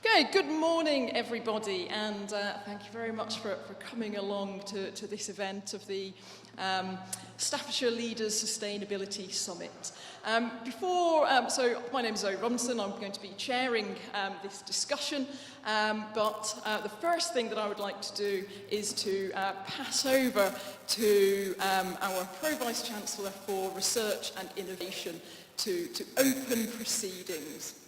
Okay, good morning everybody, and thank you very much for coming along to this event of the Staffordshire Leaders Sustainability Summit. So my name is Zoe Robinson. I'm going to be chairing this discussion, but the first thing that I would like to do is to pass over to our Pro-Vice Chancellor for Research and Innovation to open proceedings.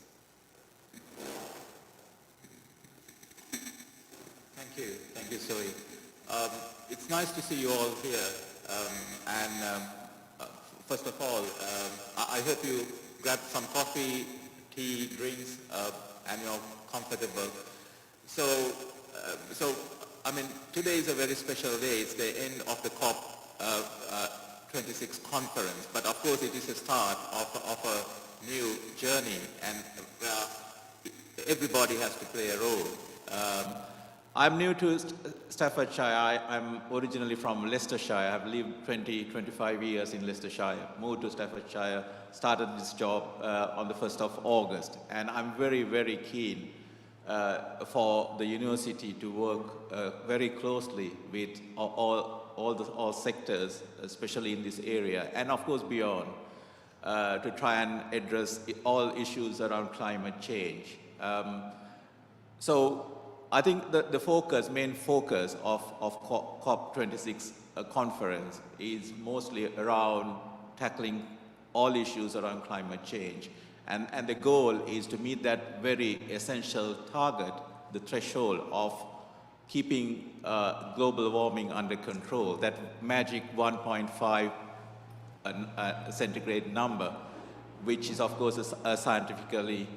Thank you, Zoe. It's nice to see you all here. First of all, I hope you grabbed some coffee, tea, drinks, and you're comfortable. So, I mean, today is a very special day. It's the end of the COP26 conference, but of course it is a start of a new journey, and everybody has to play a role. I'm new to Staffordshire. I'm originally from Leicestershire. I have lived 25 years in Leicestershire, moved to Staffordshire, started this job on the 1st of August. And I'm very, very keen for the university to work very closely with all sectors, especially in this area, and of course beyond, to try and address all issues around climate change. So I think that the main focus of COP26 conference is mostly around tackling all issues around climate change. And the goal is to meet that very essential target, the threshold of keeping global warming under control, that magic 1.5 centigrade number, which is of course a scientifically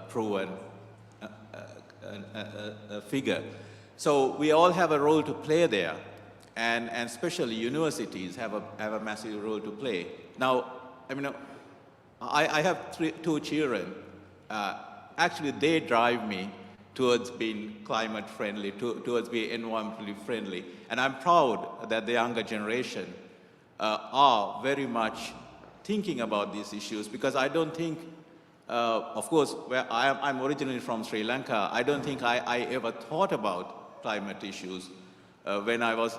proven figure. So we all have a role to play there, and especially universities have a massive role to play. Now, I mean, I have two children. Actually, they drive me towards being climate friendly, towards being environmentally friendly. And I'm proud that the younger generation are very much thinking about these issues, because I don't think, of course, where I'm originally from Sri Lanka, I don't think I ever thought about climate issues when I was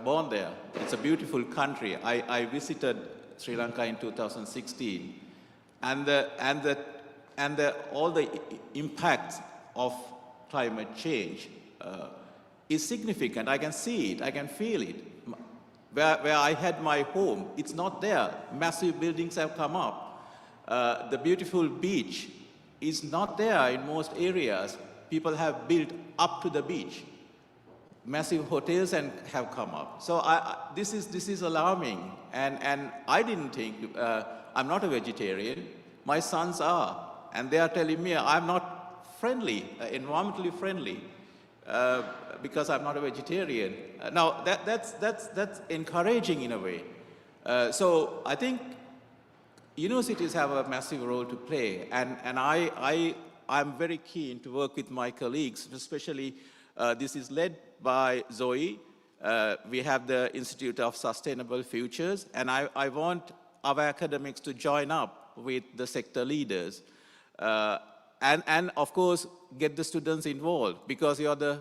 born there. It's a beautiful country. I visited Sri Lanka in 2016, and all the impacts of climate change is significant. I can see it, I can feel it. Where I had my home, it's not there. Massive buildings have come up. The beautiful beach is not there in most areas. People have built up to the beach. Massive hotels have come up. So this is alarming. And I didn't think, I'm not a vegetarian. My sons are. And they are telling me I'm not friendly, environmentally friendly, because I'm not a vegetarian. Now, that's encouraging in a way. So I think universities have a massive role to play, and I'm very keen to work with my colleagues, especially this is led by Zoe. We have the Institute of Sustainable Futures, and I want our academics to join up with the sector leaders. And of course, get the students involved, because you're the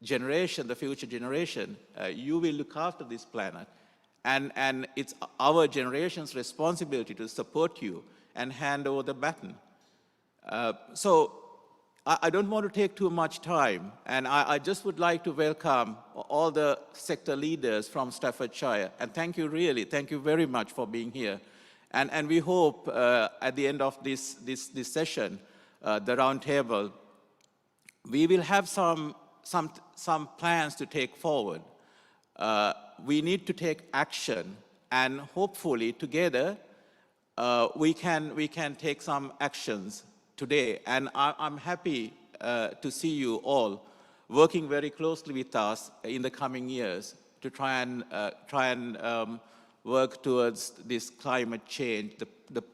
generation, the future generation. You will look after this planet. And it's our generation's responsibility to support you and hand over the baton. So I don't want to take too much time, and I just would like to welcome all the sector leaders from Staffordshire. And thank you very much for being here. And we hope at the end of this session, the round table, we will have some plans to take forward. We need to take action, and hopefully together we can take some actions today. And I'm happy to see you all working very closely with us in the coming years to try and work towards this climate change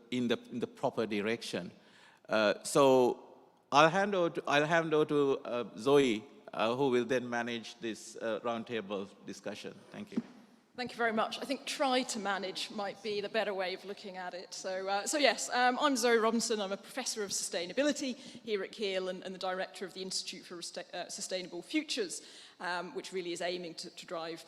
in the proper direction. So I'll hand over to Zoe, who will then manage this roundtable discussion. Thank you. Thank you very much. I think try to manage might be the better way of looking at it. So yes, I'm Zoe Robinson. I'm a Professor of Sustainability here at Keel and the Director of the Institute for Sustainable Futures, which really is aiming to drive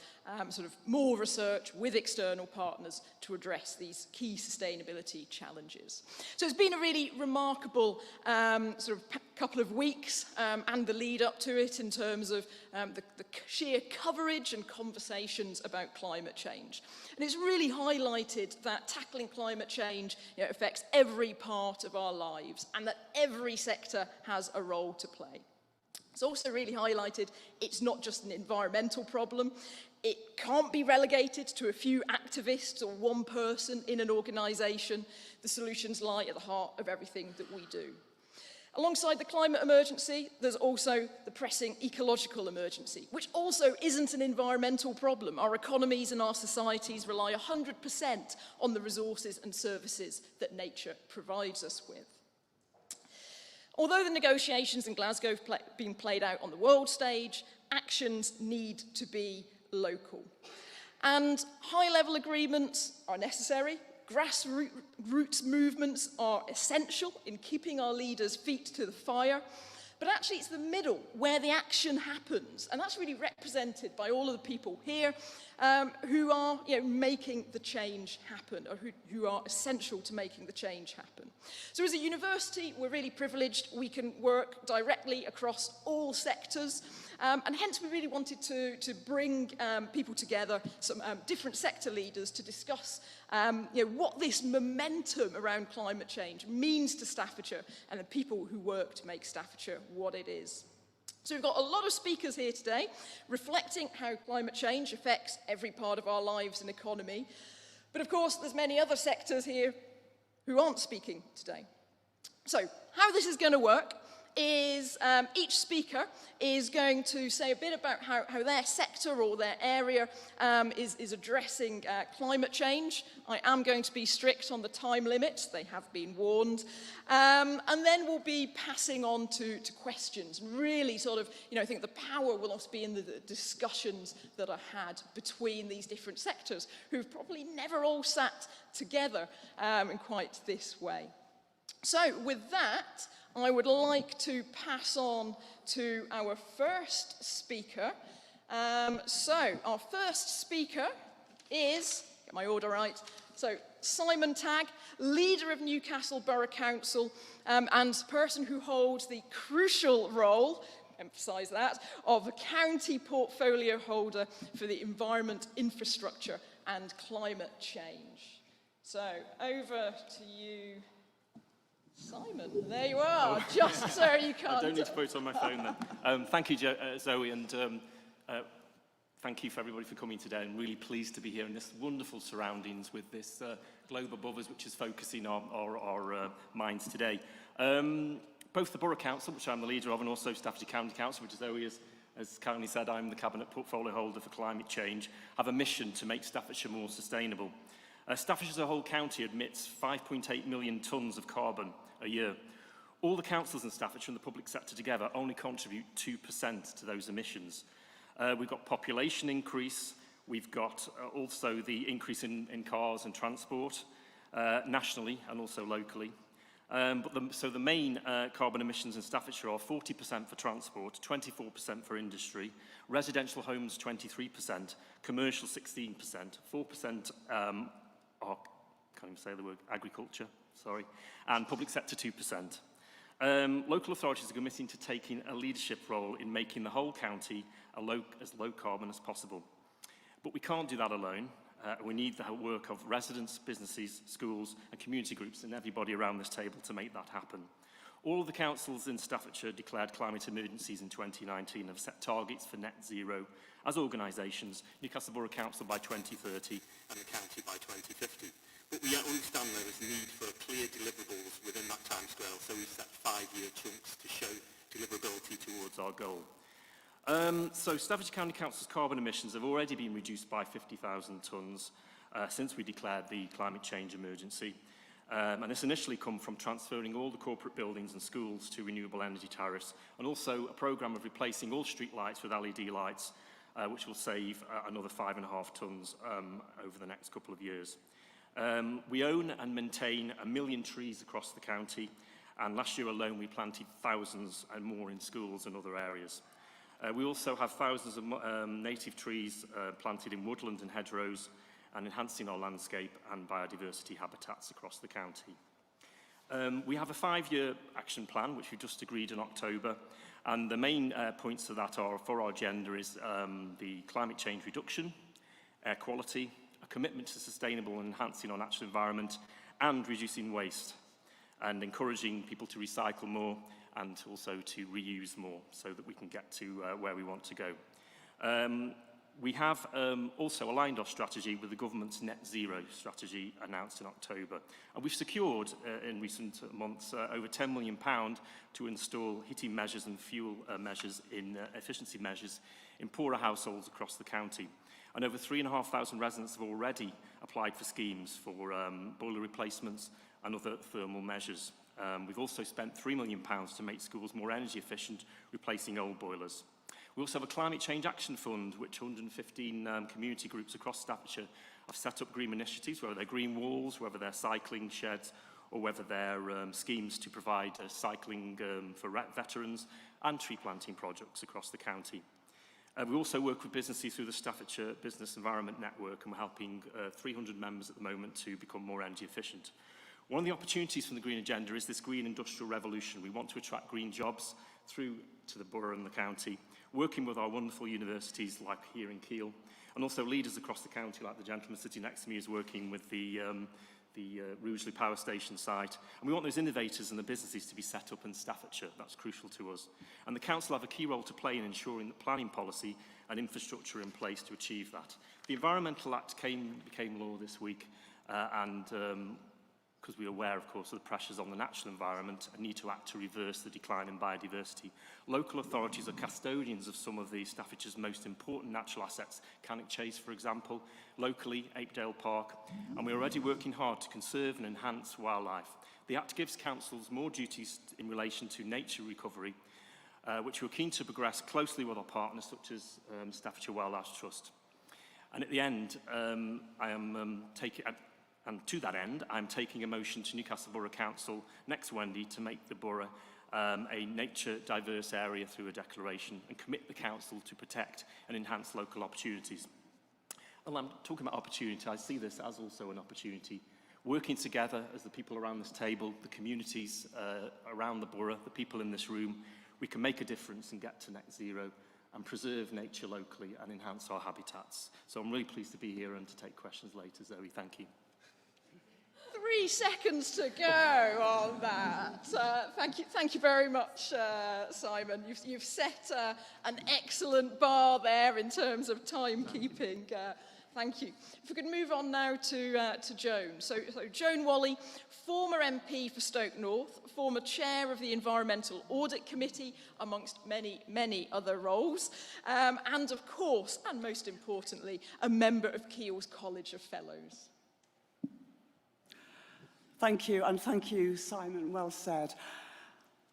sort of more research with external partners to address these key sustainability challenges. So it's been a really remarkable sort of couple of weeks and the lead up to it in terms of the sheer coverage and conversations about climate change. And it's really highlighted that tackling climate change affects every part of our lives, and that every sector has a role to play. It's also really highlighted it's not just an environmental problem. It can't be relegated to a few activists or one person in an organisation. The solutions lie at the heart of everything that we do. Alongside the climate emergency, there's also the pressing ecological emergency, which also isn't an environmental problem. Our economies and our societies rely 100% on the resources and services that nature provides us with. Although the negotiations in Glasgow have been played out on the world stage, actions need to be local. And high-level agreements are necessary. Grassroots movements are essential in keeping our leaders' feet to the fire. But actually it's the middle where the action happens. And that's really represented by all of the people here who are making the change happen, or who are essential to making the change happen. So as a university, we're really privileged. We can work directly across all sectors. And hence we really wanted to bring people together, some different sector leaders, to discuss what this momentum around climate change means to Staffordshire and the people who work to make Staffordshire what it is. So we've got a lot of speakers here today reflecting how climate change affects every part of our lives and economy. But of course, there's many other sectors here who aren't speaking today. So how this is going to work is each speaker is going to say a bit about how their sector or their area is addressing climate change. I am going to be strict on the time limit, they have been warned. And then we'll be passing on to questions. Really sort of, I think the power will also be in the discussions that are had between these different sectors, who've probably never all sat together in quite this way. So with that, I would like to pass on to our first speaker. So our first speaker is, get my order right, so Simon Tagg, leader of Newcastle Borough Council and person who holds the crucial role, emphasise that, of a county portfolio holder for the environment, infrastructure and climate change. So over to you, Simon. There you are, just so you can't. I don't need to put it on my phone then. Thank you, Zoe, and thank you for everybody for coming today. I'm really pleased to be here in this wonderful surroundings with this globe above us, which is focusing our minds today. Both the Borough Council, which I'm the leader of, and also Staffordshire County Council, which Zoe has kindly said, I'm the Cabinet Portfolio Holder for Climate Change, have a mission to make Staffordshire more sustainable. Staffordshire as a whole county emits 5.8 million tonnes of carbon a year. All the councils in Staffordshire and the public sector together only contribute 2% to those emissions. We've got population increase, we've got also the increase in cars and transport, nationally and also locally. So the main carbon emissions in Staffordshire are 40% for transport, 24% for industry, residential homes 23%, commercial 16%, 4% are, can't even say the word, agriculture, sorry, and public sector 2%. Local authorities are committing to taking a leadership role in making the whole county as low carbon as possible. But we can't do that alone. We need the work of residents, businesses, schools and community groups and everybody around this table to make that happen. All of the councils in Staffordshire declared climate emergencies in 2019 and have set targets for net zero as organisations, Newcastle Borough Council by 2030 and the county by 2050. But we understand there is need for clear deliverables within that timescale, so we've set 5-year chunks to show deliverability towards our goal. So Staffordshire County Council's carbon emissions have already been reduced by 50,000 tonnes since we declared the climate change emergency. And this initially come from transferring all the corporate buildings and schools to renewable energy tariffs, and also a programme of replacing all street lights with LED lights, which will save another 5.5 tonnes over the next couple of years. We own and maintain 1 million trees across the county, and last year alone we planted thousands and more in schools and other areas. We also have thousands of native trees planted in woodland and hedgerows, and enhancing our landscape and biodiversity habitats across the county. We have a 5-year action plan, which we just agreed in October, and the main points of that are, for our agenda, is the climate change reduction, air quality, a commitment to sustainable and enhancing our natural environment, and reducing waste, and encouraging people to recycle more and also to reuse more so that we can get to where we want to go. We have also aligned our strategy with the government's net zero strategy announced in October. And we've secured in recent months over £10 million to install heating measures and fuel measures in efficiency measures in poorer households across the county. And over 3,500 residents have already applied for schemes for boiler replacements and other thermal measures. We've also spent £3 million to make schools more energy efficient, replacing old boilers. We also have a climate change action fund, which 115 community groups across Staffordshire have set up green initiatives, whether they're green walls, whether they're cycling sheds, or whether they're schemes to provide cycling for veterans and tree planting projects across the county. We also work with businesses through the Staffordshire Business Environment Network, and we're helping 300 members at the moment to become more energy efficient. One of the opportunities from the Green Agenda is this green industrial revolution. We want to attract green jobs through to the borough and the county, working with our wonderful universities like here in Keel, and also leaders across the county like the gentleman sitting next to me is working with the the Rugeley Power Station site. And we want those innovators and the businesses to be set up in Staffordshire. That's crucial to us. And the Council have a key role to play in ensuring that planning policy and infrastructure are in place to achieve that. The Environmental Act became law this week, because we are aware, of course, of the pressures on the natural environment and need to act to reverse the decline in biodiversity. Local authorities are custodians of some of the Staffordshire's most important natural assets, Cannock Chase, for example, locally, Apedale Park, and we're already working hard to conserve and enhance wildlife. The Act gives councils more duties in relation to nature recovery, which we're keen to progress closely with our partners, such as Staffordshire Wildlife Trust. And at the end, And to that end, I'm taking a motion to Newcastle Borough Council next Wednesday to make the borough a nature diverse area through a declaration and commit the council to protect and enhance local opportunities. And I'm talking about opportunity, I see this as also an opportunity. Working together as the people around this table, the communities around the borough, the people in this room, we can make a difference and get to net zero and preserve nature locally and enhance our habitats. So I'm really pleased to be here and to take questions later, Zoe. Thank you. 3 seconds to go on that. Thank you very much, Simon. You've set an excellent bar there in terms of timekeeping. Thank you. If we could move on now to Joan. So Joan Whalley, former MP for Stoke North, former chair of the Environmental Audit Committee, amongst many, many other roles, and of course, and most importantly, a member of Keele's College of Fellows. Thank you, and thank you, Simon, well said.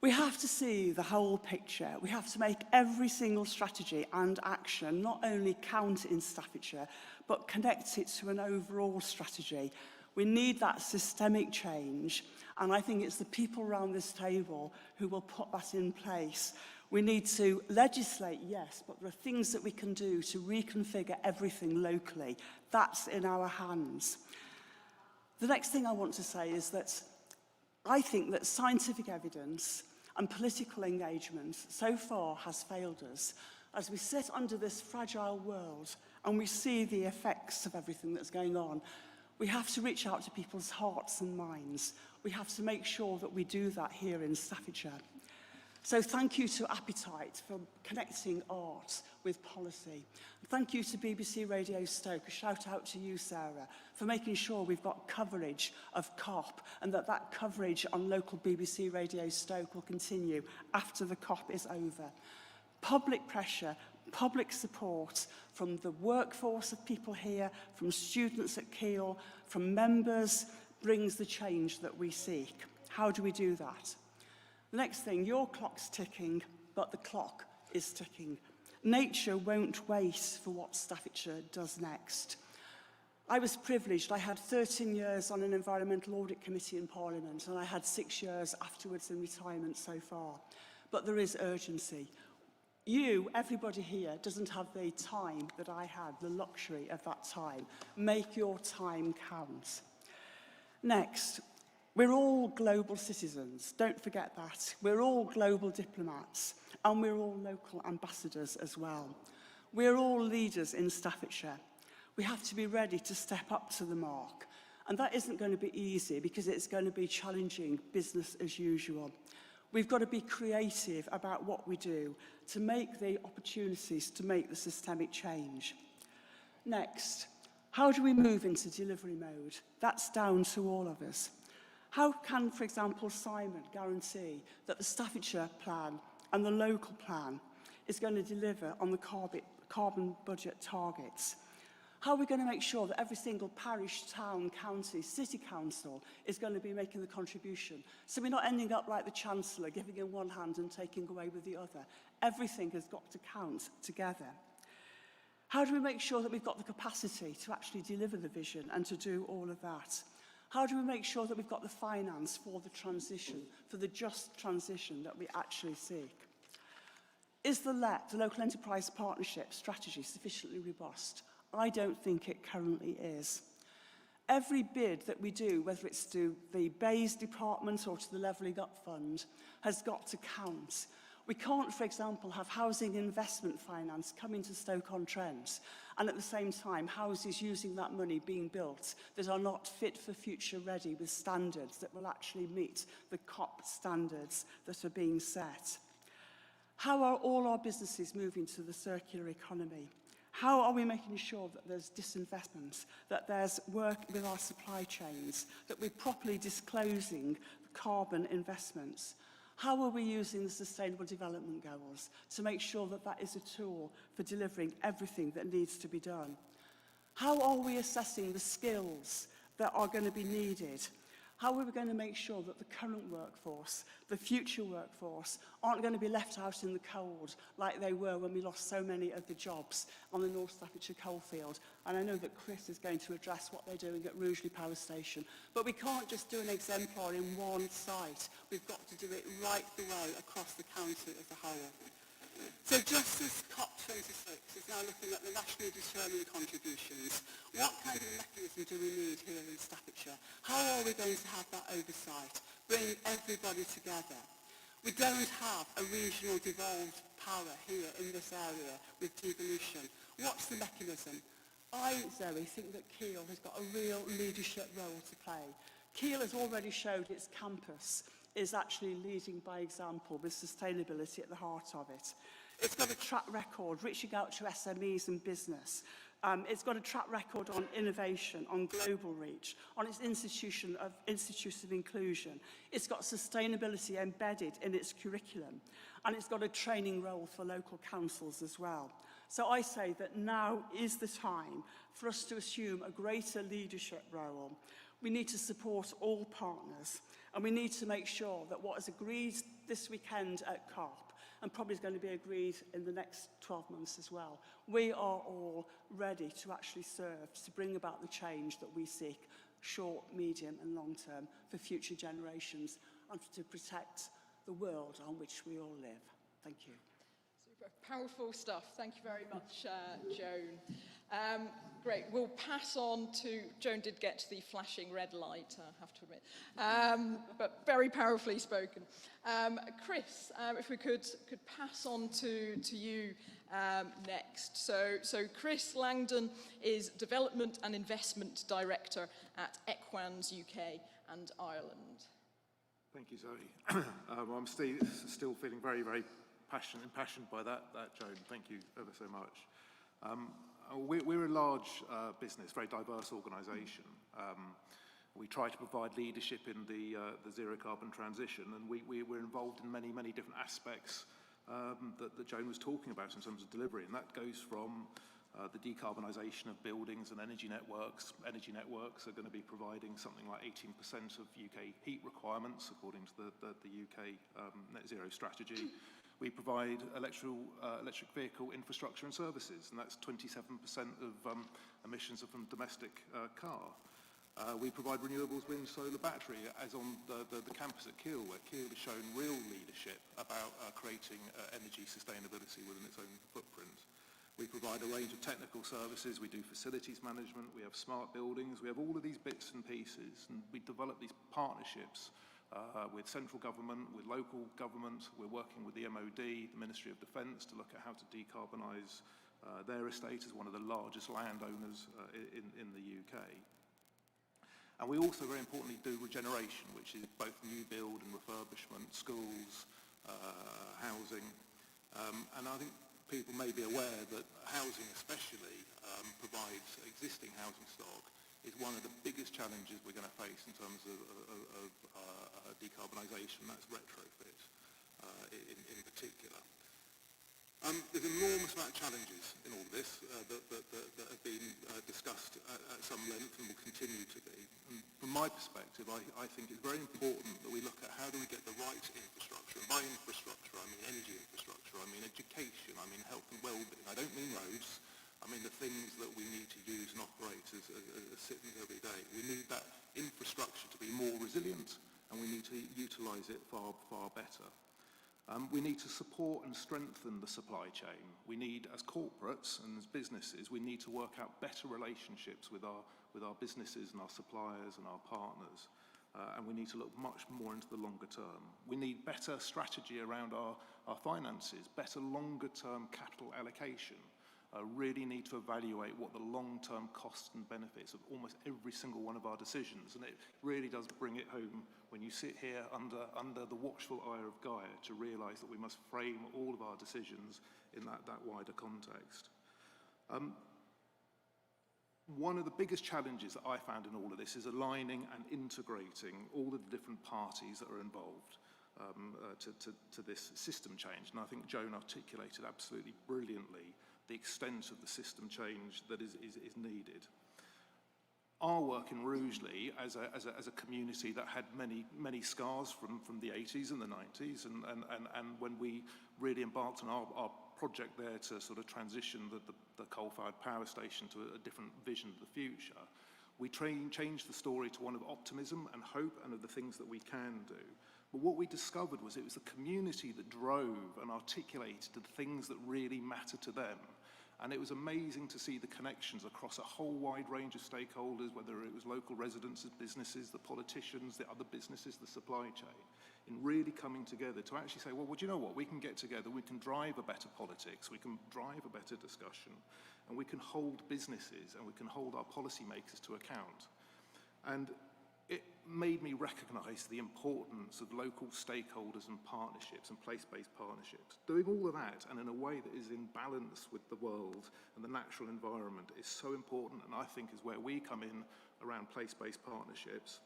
We have to see the whole picture. We have to make every single strategy and action not only count in Staffordshire, but connect it to an overall strategy. We need that systemic change, and I think it's the people around this table who will put that in place. We need to legislate, yes, but there are things that we can do to reconfigure everything locally. That's in our hands. The next thing I want to say is that I think that scientific evidence and political engagement so far has failed us as we sit under this fragile world and we see the effects of everything that's going on. We have to reach out to people's hearts and minds. We have to make sure that we do that here in Staffordshire. So thank you to Appetite for connecting art with policy. Thank you to BBC Radio Stoke. A shout out to you, Sarah, for making sure we've got coverage of COP and that coverage on local BBC Radio Stoke will continue after the COP is over. Public pressure, public support from the workforce of people here, from students at Keel, from members, brings the change that we seek. How do we do that? The next thing, your clock's ticking, but the clock is ticking. Nature won't wait for what Staffordshire does next. I was privileged. I had 13 years on an environmental audit committee in Parliament, and I had 6 years afterwards in retirement so far. But there is urgency. You, everybody here, doesn't have the time that I had, the luxury of that time. Make your time count. Next, we're all global citizens, don't forget that. We're all global diplomats, and we're all local ambassadors as well. We're all leaders in Staffordshire. We have to be ready to step up to the mark. And that isn't going to be easy because it's going to be challenging business as usual. We've got to be creative about what we do to make the opportunities to make the systemic change. Next, how do we move into delivery mode? That's down to all of us. How can, for example, Simon guarantee that the Staffordshire plan and the local plan is going to deliver on the carbon budget targets? How are we going to make sure that every single parish, town, county, city council is going to be making the contribution? So we're not ending up like the Chancellor, giving in one hand and taking away with the other. Everything has got to count together. How do we make sure that we've got the capacity to actually deliver the vision and to do all of that? How do we make sure that we've got the finance for the transition, for the just transition that we actually seek? Is the LEP, the Local Enterprise Partnership strategy, sufficiently robust? I don't think it currently is. Every bid that we do, whether it's to the Bays Department or to the Levelling Up Fund, has got to count. We can't, for example, have housing investment finance coming to Stoke-on-Trent and at the same time houses using that money being built that are not fit for future ready with standards that will actually meet the COP standards that are being set. How are all our businesses moving to the circular economy? How are we making sure that there's disinvestment, that there's work with our supply chains, that we're properly disclosing carbon investments? How are we using the Sustainable Development Goals to make sure that that is a tool for delivering everything that needs to be done? How are we assessing the skills that are going to be needed? How are we going to make sure that the current workforce, the future workforce, aren't going to be left out in the cold like they were when we lost so many of the jobs on the North Staffordshire coalfield? And I know that Chris is going to address what they're doing at Rugeley Power Station. But we can't just do an exemplar in one site. We've got to do it right the way across the county as a whole. So just as COP26 is now looking at the nationally determined contributions, what kind of mechanism do we need here in Staffordshire? How are we going to have that oversight, bring everybody together? We don't have a regional devolved power here in this area with devolution. What's the mechanism? I, Zoe, think that Keel has got a real leadership role to play. Keel has already showed its campus is actually leading by example with sustainability at the heart of it. It's got a track record reaching out to SMEs and business. It's got a track record on innovation, on global reach, on its institutes of inclusion. It's got sustainability embedded in its curriculum, and it's got a training role for local councils as well. So I say that now is the time for us to assume a greater leadership role. We need to support all partners, and we need to make sure that what is agreed this weekend at COP, and probably is going to be agreed in the next 12 months as well, we are all ready to actually serve, to bring about the change that we seek, short, medium and long term, for future generations, and to protect the world on which we all live. Thank you. Super powerful stuff. Thank you very much, Joan. Great. We'll pass on to... Joan did get to the flashing red light, I have to admit, but very powerfully spoken. Chris, if we could pass on to you next. So Chris Langdon is Development and Investment Director at Equans UK and Ireland. Thank you, Zoe. I'm still feeling very, very impassioned by that, Joan. Thank you ever so much. We're a large business, very diverse organisation. We try to provide leadership in the zero carbon transition, and we're involved in many, many different aspects that Joan was talking about in terms of delivery, and that goes from the decarbonisation of buildings and energy networks. Energy networks are going to be providing something like 18% of UK heat requirements, according to the UK net zero strategy. We provide electric vehicle infrastructure and services, and that's 27% of emissions are from domestic car. We provide renewables, wind, solar, battery, as on the campus at Keel, where Keel has shown real leadership about creating energy sustainability within its own footprint. We provide a range of technical services. We do facilities management. We have smart buildings. We have all of these bits and pieces, and we develop these partnerships with central government, with local government. We're working with the MOD, the Ministry of Defence, to look at how to decarbonise their estate as one of the largest landowners in the UK. And we also, very importantly, do regeneration, which is both new build and refurbishment, schools, housing. And I think people may be aware that housing especially provides existing housing stock is one of the biggest challenges we're going to face in terms of decarbonisation. That's retrofit in particular. There's an enormous amount of challenges in all this that have been discussed at some length and will continue to be. And from my perspective, I think it's very important that we look at how do we get the right infrastructure. And by infrastructure, I mean energy infrastructure, I mean education, I mean health and well-being. I don't mean roads. I mean the things that we need to use and operate as citizens every day. We need that infrastructure to be more resilient, and we need to utilise it far, far better. We need to support and strengthen the supply chain. We need, as corporates and as businesses, we need to work out better relationships with our businesses and our suppliers and our partners. and we need to look much more into the longer term. We need better strategy around our finances, better longer term capital allocation. Really need to evaluate what the long-term costs and benefits of almost every single one of our decisions. And it really does bring it home when you sit here under the watchful eye of Gaia to realise that we must frame all of our decisions in that wider context. One of the biggest challenges that I found in all of this is aligning and integrating all of the different parties that are involved to this system change. And I think Joan articulated absolutely brilliantly the extent of the system change that is needed. Our work in Rugeley as a community that had many scars from the 80s and the 90s, and when we really embarked on our project there to sort of transition the coal-fired power station to a different vision of the future, we changed the story to one of optimism and hope and of the things that we can do. But what we discovered was it was the community that drove and articulated the things that really matter to them. And it was amazing to see the connections across a whole wide range of stakeholders, whether it was local residents, businesses, the politicians, the other businesses, the supply chain, in really coming together to actually say, well, do you know what? We can get together, we can drive a better politics, we can drive a better discussion, and we can hold businesses and we can hold our policymakers to account. And it made me recognise the importance of local stakeholders and partnerships and place-based partnerships. Doing all of that and in a way that is in balance with the world and the natural environment is so important, and I think is where we come in around place-based partnerships,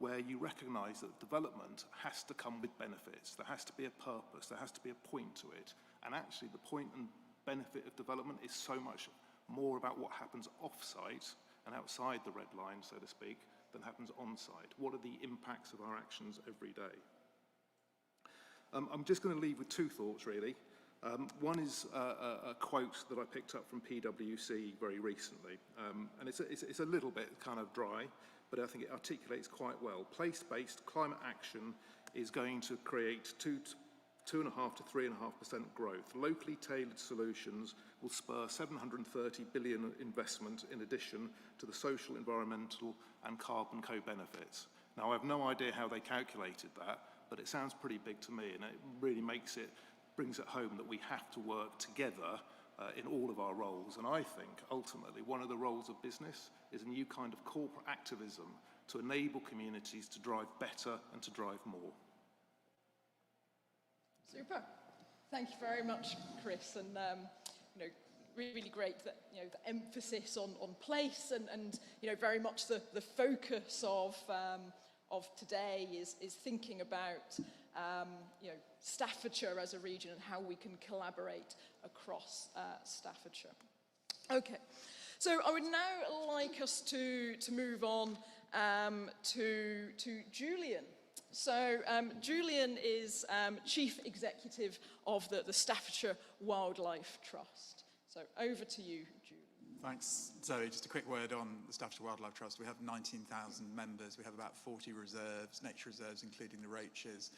where you recognise that development has to come with benefits. There has to be a purpose, there has to be a point to it, and actually the point and benefit of development is so much more about what happens off-site and outside the red line, so to speak, than happens on-site. What are the impacts of our actions every day? I'm just going to leave with two thoughts, really. One is a quote that I picked up from PwC very recently, and it's a little bit kind of dry, but I think it articulates quite well. Place-based climate action is going to create 2.5% to 3.5% growth. Locally tailored solutions will spur 730 billion investment in addition to the social, environmental and carbon co-benefits. Now, I have no idea how they calculated that, but it sounds pretty big to me, and it really brings it home that we have to work together in all of our roles. And I think, ultimately, one of the roles of business is a new kind of corporate activism to enable communities to drive better and to drive more. Super. Thank you very much, Chris. And really great that the emphasis on place and very much the focus of today is thinking about Staffordshire as a region and how we can collaborate across Staffordshire. Okay. So I would now like us to move on to Julian. So Julian is Chief Executive of the Staffordshire Wildlife Trust. So over to you, Julian. Thanks, Zoe. Just a quick word on the Staffordshire Wildlife Trust. We have 19,000 members. We have about 40 reserves, nature reserves, including the Roaches.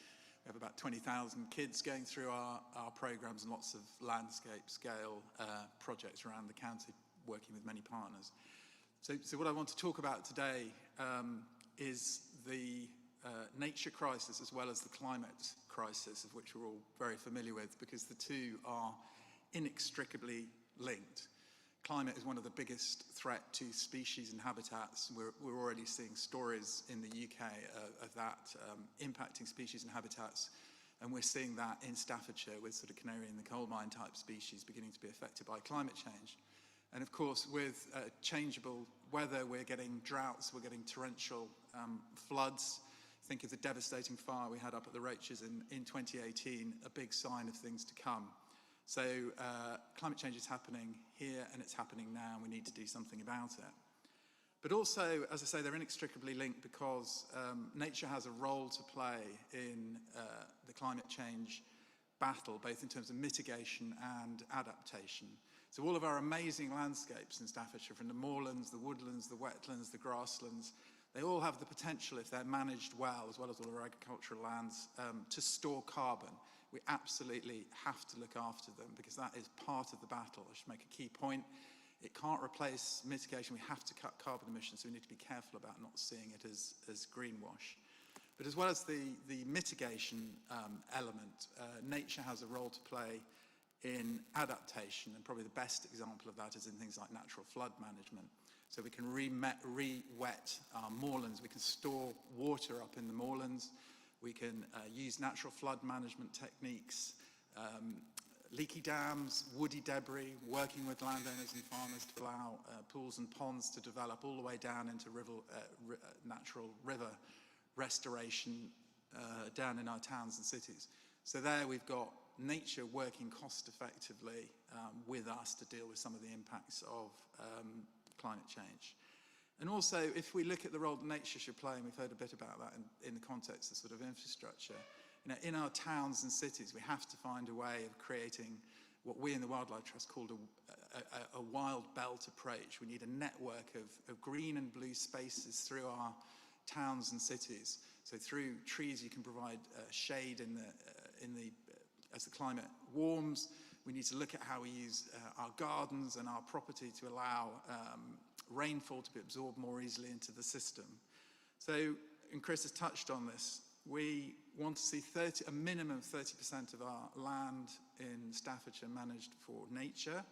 We have about 20,000 kids going through our programmes and lots of landscape scale projects around the county, working with many partners. So what I want to talk about today is the nature crisis as well as the climate crisis, of which we're all very familiar with, because the two are inextricably linked. Climate is one of the biggest threat to species and habitats. We're already seeing stories in the UK of that impacting species and habitats, and we're seeing that in Staffordshire with sort of canary in the coal mine type species beginning to be affected by climate change. And of course, with changeable weather, we're getting droughts, we're getting torrential floods. Think of the devastating fire we had up at the Roaches in 2018, a big sign of things to come. So climate change is happening here and it's happening now, and we need to do something about it. But also, as I say, they're inextricably linked because nature has a role to play in the climate change battle, both in terms of mitigation and adaptation. So all of our amazing landscapes in Staffordshire, from the moorlands, the woodlands, the wetlands, the grasslands, they all have the potential, if they're managed well, as well as all our agricultural lands, to store carbon. We absolutely have to look after them because that is part of the battle. I should make a key point. It can't replace mitigation. We have to cut carbon emissions, so we need to be careful about not seeing it as greenwash. But as well as the mitigation element, nature has a role to play in adaptation, and probably the best example of that is in things like natural flood management. So we can re-wet our moorlands, we can store water up in the moorlands, we can use natural flood management techniques, leaky dams, woody debris, working with landowners and farmers to allow pools and ponds to develop all the way down into natural river restoration down in our towns and cities. So there we've got nature working cost effectively with us to deal with some of the impacts of climate change. And also, if we look at the role that nature should play, and we've heard a bit about that in the context of sort of infrastructure, you know, in our towns and cities, we have to find a way of creating what we in the Wildlife Trust called a wild belt approach. We need a network of green and blue spaces through our towns and cities. So through trees, you can provide shade as the climate warms. We need to look at how we use our gardens and our property to allow rainfall to be absorbed more easily into the system. So, and Chris has touched on this, we want to see a minimum of 30% of our land in Staffordshire managed for nature.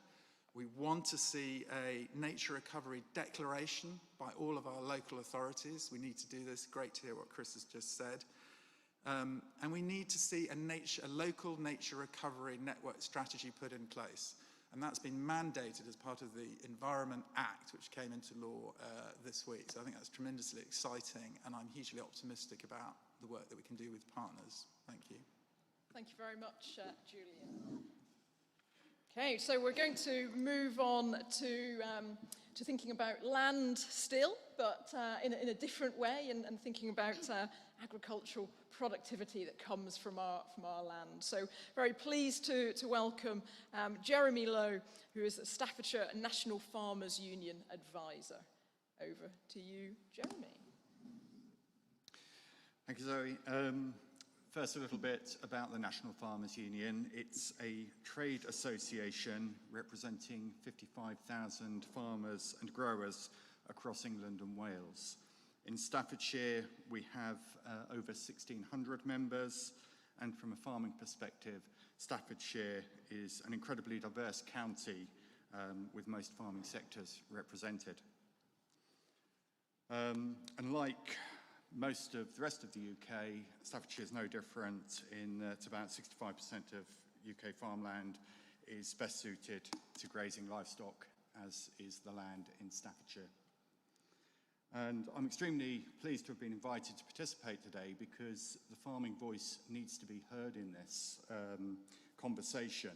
We want to see a nature recovery declaration by all of our local authorities. We need to do this. Great to hear what Chris has just said. And we need to see a local nature recovery network strategy put in place. And that's been mandated as part of the Environment Act, which came into law this week. So I think that's tremendously exciting, and I'm hugely optimistic about the work that we can do with partners. Thank you. Thank you very much, Julian. Okay, so we're going to move on to thinking about land still, but in a different way, and thinking about agricultural productivity that comes from our land. So very pleased to welcome Jeremy Lowe, who is the Staffordshire National Farmers Union Advisor. Over to you, Jeremy. Thank you, Zoe. First, a little bit about the National Farmers Union. It's a trade association representing 55,000 farmers and growers across England and Wales. In Staffordshire, we have over 1,600 members, and from a farming perspective, Staffordshire is an incredibly diverse county with most farming sectors represented. And like most of the rest of the UK, Staffordshire is no different in that about 65% of UK farmland is best suited to grazing livestock, as is the land in Staffordshire. And I'm extremely pleased to have been invited to participate today because the farming voice needs to be heard in this conversation.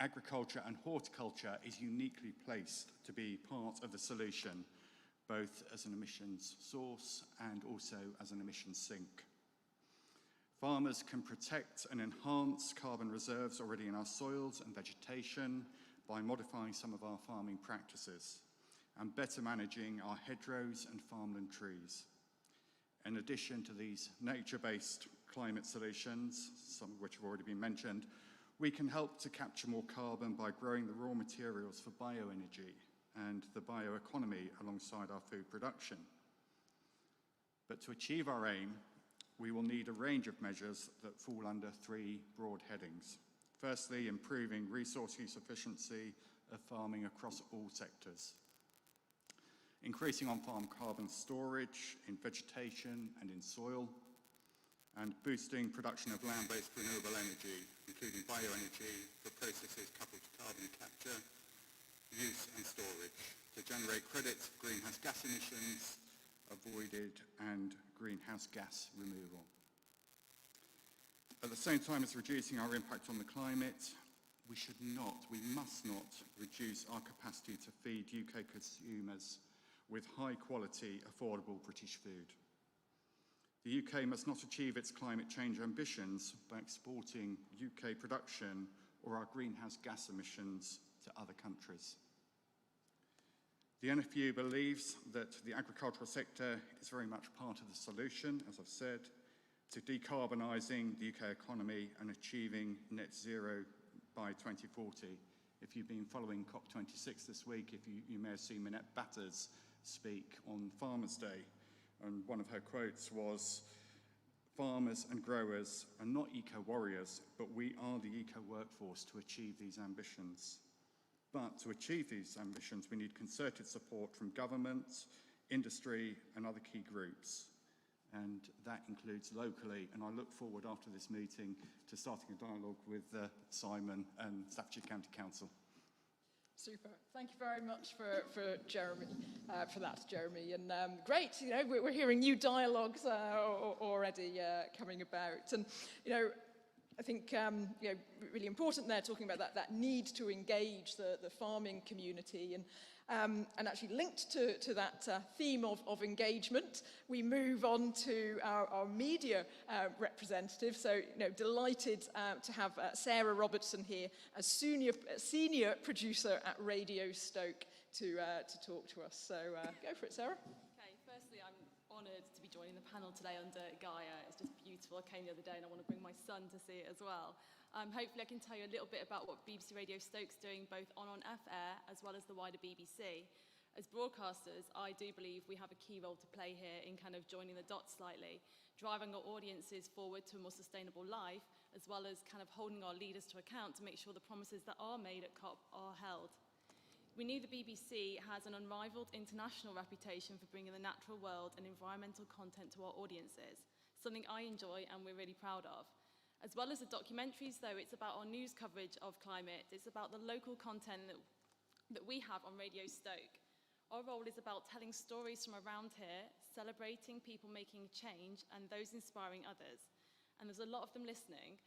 Agriculture and horticulture is uniquely placed to be part of the solution, both as an emissions source and also as an emissions sink. Farmers can protect and enhance carbon reserves already in our soils and vegetation by modifying some of our farming practices and better managing our hedgerows and farmland trees. In addition to these nature-based climate solutions, some of which have already been mentioned, we can help to capture more carbon by growing the raw materials for bioenergy and the bioeconomy alongside our food production. But to achieve our aim, we will need a range of measures that fall under three broad headings. Firstly, improving resource use efficiency of farming across all sectors. Increasing on-farm carbon storage in vegetation and in soil, and boosting production of land-based renewable energy, including bioenergy for processes coupled to carbon capture, use and storage, to generate credits for greenhouse gas emissions avoided and greenhouse gas removal. At the same time as reducing our impact on the climate, we must not reduce our capacity to feed UK consumers with high-quality, affordable British food. The UK must not achieve its climate change ambitions by exporting UK production or our greenhouse gas emissions to other countries. The NFU believes that the agricultural sector is very much part of the solution, as I've said, to decarbonising the UK economy and achieving net zero by 2040 If you've been following COP26 this week, you may have seen Minette Batters speak on Farmers' Day, and one of her quotes was, "Farmers and growers are not eco-warriors, but we are the eco-workforce to achieve these ambitions." But to achieve these ambitions, we need concerted support from government, industry, and other key groups. And that includes locally, and I look forward after this meeting to starting a dialogue with Simon and Staffordshire County Council. Super. Thank you very much for Jeremy, for that, Jeremy. And great, you know, we're hearing new dialogues already coming about. And, you know, I think, you know, really important there, talking about that need to engage the farming community. And actually linked to that theme of engagement, we move on to our media representative. So, you know, delighted to have Sarah Robertson here as senior producer at Radio Stoke to talk to us. So go for it, Sarah. Okay, firstly, I'm honoured to be joining the panel today under Gaia. It's just beautiful. I came the other day and I want to bring my son to see it as well. Hopefully I can tell you a little bit about what BBC Radio Stoke's doing both on off air as well as the wider BBC. As broadcasters, I do believe we have a key role to play here in kind of joining the dots slightly, driving our audiences forward to a more sustainable life, as well as kind of holding our leaders to account to make sure the promises that are made at COP are held. We knew the BBC has an unrivaled international reputation for bringing the natural world and environmental content to our audiences, something I enjoy and we're really proud of. As well as the documentaries, though, it's about our news coverage of climate. It's about the local content that we have on Radio Stoke. Our role is about telling stories from around here, celebrating people making change and those inspiring others. And there's a lot of them listening.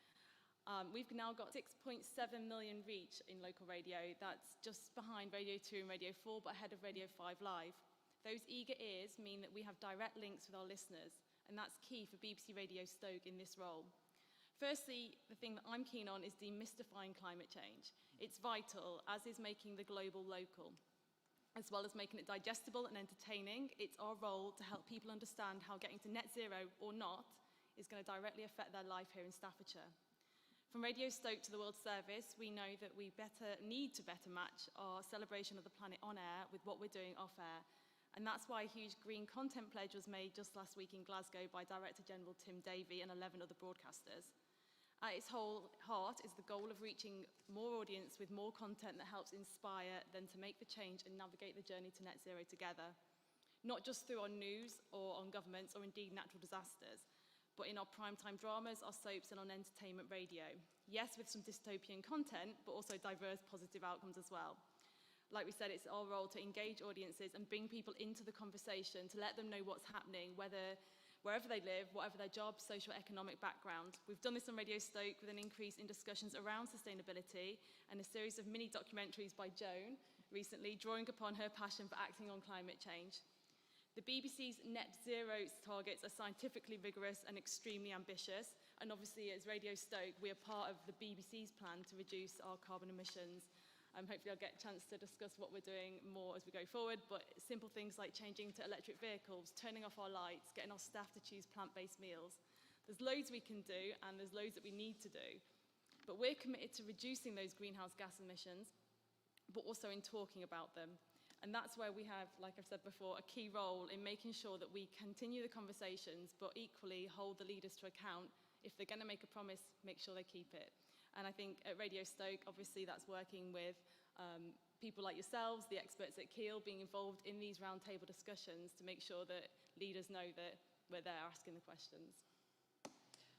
We've now got 6.7 million reach in local radio. That's just behind Radio 2 and Radio 4, but ahead of Radio 5 Live. Those eager ears mean that we have direct links with our listeners, and that's key for BBC Radio Stoke in this role. Firstly, the thing that I'm keen on is demystifying climate change. It's vital, as is making the global local. As well as making it digestible and entertaining, it's our role to help people understand how getting to net zero or not is going to directly affect their life here in Staffordshire. From Radio Stoke to the World Service, we know that we need to better match our celebration of the planet on air with what we're doing off air. And that's why a huge green content pledge was made just last week in Glasgow by Director General Tim Davey and 11 other broadcasters. At its whole heart is the goal of reaching more audience with more content that helps inspire them to make the change and navigate the journey to net zero together. Not just through our news or on governments or indeed natural disasters, but in our primetime dramas, our soaps and on entertainment radio. Yes, with some dystopian content, but also diverse positive outcomes as well. Like we said, it's our role to engage audiences and bring people into the conversation, to let them know what's happening, wherever they live, whatever their job, social, economic background. We've done this on Radio Stoke with an increase in discussions around sustainability and a series of mini documentaries by Joan recently, drawing upon her passion for acting on climate change. The BBC's net zero targets are scientifically rigorous and extremely ambitious, and obviously as Radio Stoke, we are part of the BBC's plan to reduce our carbon emissions. Hopefully I'll get a chance to discuss what we're doing more as we go forward, but simple things like changing to electric vehicles, turning off our lights, getting our staff to choose plant-based meals. There's loads we can do, and there's loads that we need to do. But we're committed to reducing those greenhouse gas emissions, but also in talking about them. And that's where we have, like I've said before, a key role in making sure that we continue the conversations, but equally hold the leaders to account. If they're going to make a promise, make sure they keep it. And I think at Radio Stoke, obviously that's working with people like yourselves, the experts at Keel, being involved in these roundtable discussions to make sure that leaders know that we're there asking the questions.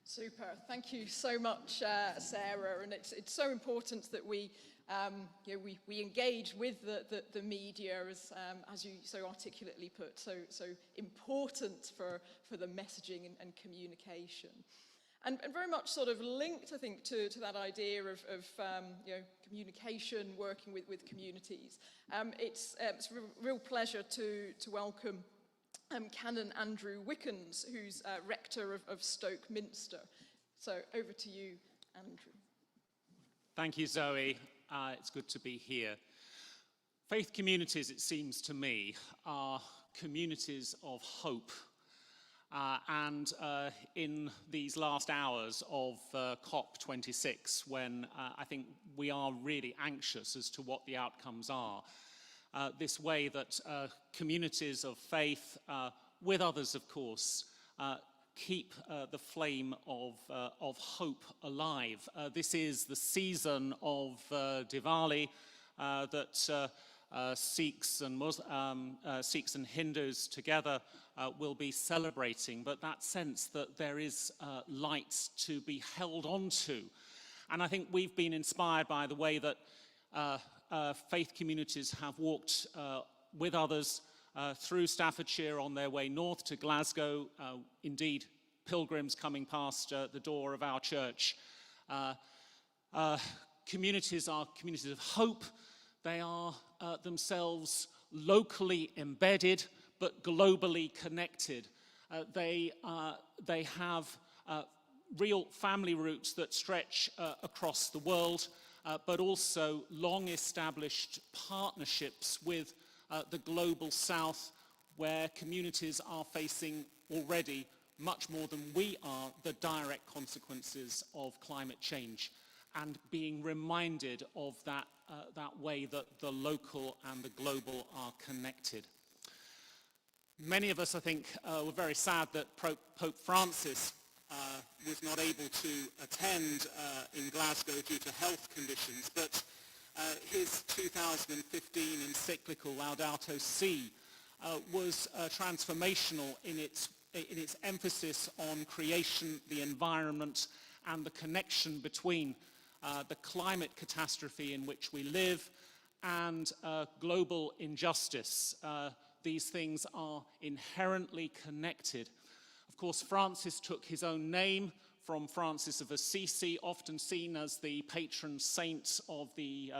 Super. Thank you so much, Sarah. And it's so important that we engage with the media, as you so articulately put. So important for the messaging and communication. And very much sort of linked, I think, to that idea of communication, working with communities. It's a real pleasure to welcome Canon Andrew Wickens, who's rector of Stoke Minster. So over to you, Andrew. Thank you, Zoe. It's good to be here. Faith communities, it seems to me, are communities of hope. and in these last hours of COP26, when I think we are really anxious as to what the outcomes are, this way that communities of faith, with others of course, keep the flame of hope alive. This is the season of Diwali that Sikhs and Hindus together will be celebrating, but that sense that there is light to be held on to. And I think we've been inspired by the way that faith communities have walked with others through Staffordshire on their way north to Glasgow, indeed pilgrims coming past the door of our church. Communities are communities of hope. They are themselves locally embedded but globally connected. They have real family roots that stretch across the world, but also long-established partnerships with the global south, where communities are facing already much more than we are the direct consequences of climate change, and being reminded of that way that the local and the global are connected. Many of us, I think, were very sad that Pope Francis was not able to attend in Glasgow due to health conditions, but his 2015 encyclical Laudato Si was transformational in its emphasis on creation, the environment, and the connection between the climate catastrophe in which we live and global injustice. These things are inherently connected. Of course, Francis took his own name from Francis of Assisi, often seen as the patron saint of the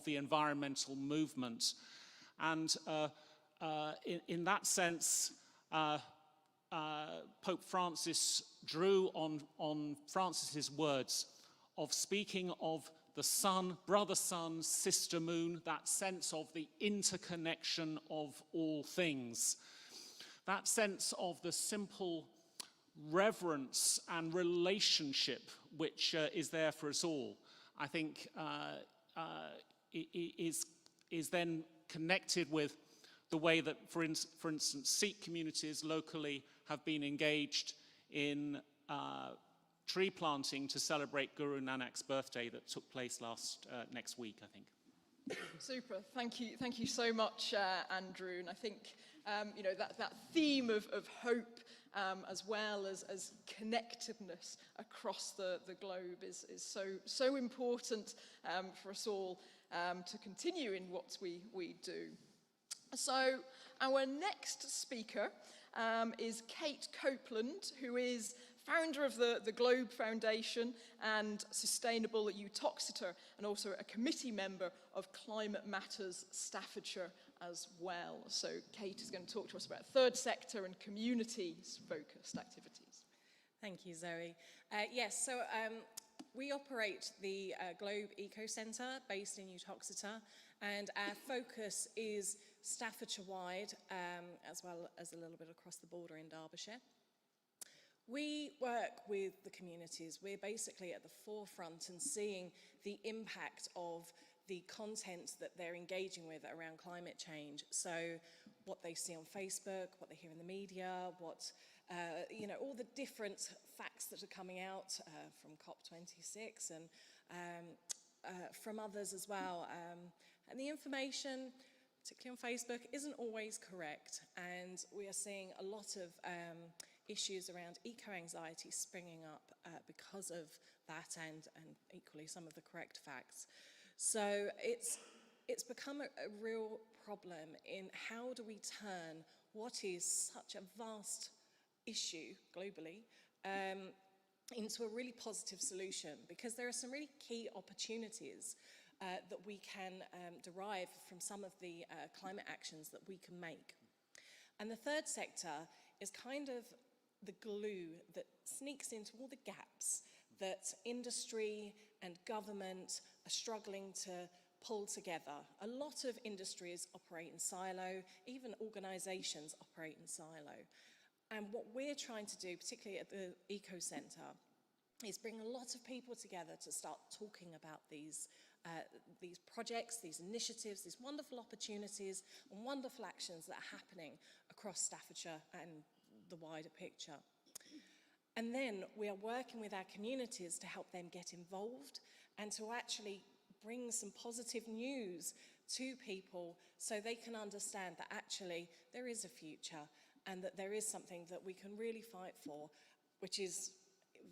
environmental movement. And in that sense, Pope Francis drew on Francis's words of speaking of the sun, brother sun, sister moon, that sense of the interconnection of all things, that sense of the simple reverence and relationship which is there for us all, I think is then connected with the way that, for instance, Sikh communities locally have been engaged in tree planting to celebrate Guru Nanak's birthday that took place next week, I think. Super. Thank you so much, Andrew. And I think that theme of hope, as well as connectedness across the globe, is so important for us all to continue in what we do. So our next speaker is Kate Copeland, who is founder of the Globe Foundation and Sustainable Utoxeter, and also a committee member of Climate Matters Staffordshire as well. So Kate is going to talk to us about third sector and communities-focused activities. Thank you, Zoe. Yes, so we operate the Globe Eco Centre based in Utoxeter, and our focus is Staffordshire-wide, as well as a little bit across the border in Derbyshire. We work with the communities. We're basically at the forefront and seeing the impact of the content that they're engaging with around climate change. So what they see on Facebook, what they hear in the media, what, all the different facts that are coming out from COP26 and from others as well. And the information, particularly on Facebook, isn't always correct. And we are seeing a lot of issues around eco-anxiety springing up because of that, and equally some of the correct facts. So it's become a real problem in how do we turn what is such a vast issue globally into a really positive solution, because there are some really key opportunities that we can derive from some of the climate actions that we can make. And the third sector is kind of the glue that sneaks into all the gaps that industry and government are struggling to pull together. A lot of industries operate in silo, even organisations operate in silo. And what we're trying to do, particularly at the Eco Centre, is bring a lot of people together to start talking about these projects, these initiatives, these wonderful opportunities and wonderful actions that are happening across Staffordshire and the wider picture. And then we are working with our communities to help them get involved and to actually bring some positive news to people so they can understand that actually there is a future and that there is something that we can really fight for, which is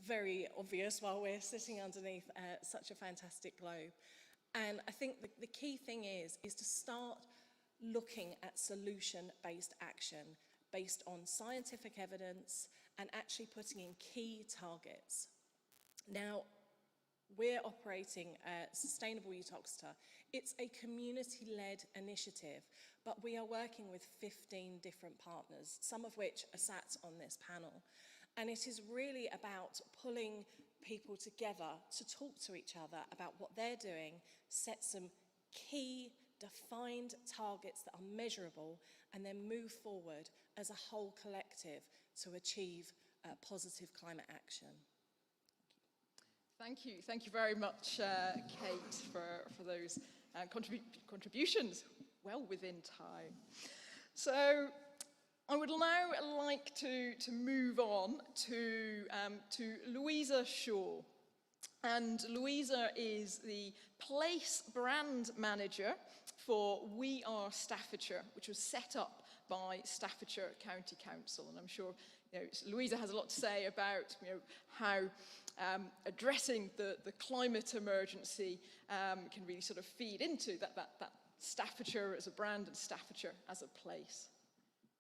very obvious while we're sitting underneath such a fantastic globe. And I think the key thing is to start looking at solution-based action based on scientific evidence and actually putting in key targets. Now, we're operating Sustainable Uttoxeter. It's a community-led initiative, but we are working with 15 different partners, some of which are sat on this panel. And it is really about pulling people together to talk to each other about what they're doing, set some key defined targets that are measurable, and then move forward as a whole collective to achieve positive climate action. Thank you. Thank you very much, Kate, for those contributions well within time. So I would now like to move on to Louisa Shaw. And Louisa is the place brand manager for We Are Staffordshire, which was set up by Staffordshire County Council. And I'm sure Louisa has a lot to say about how addressing the climate emergency can really sort of feed into that Staffordshire as a brand and Staffordshire as a place.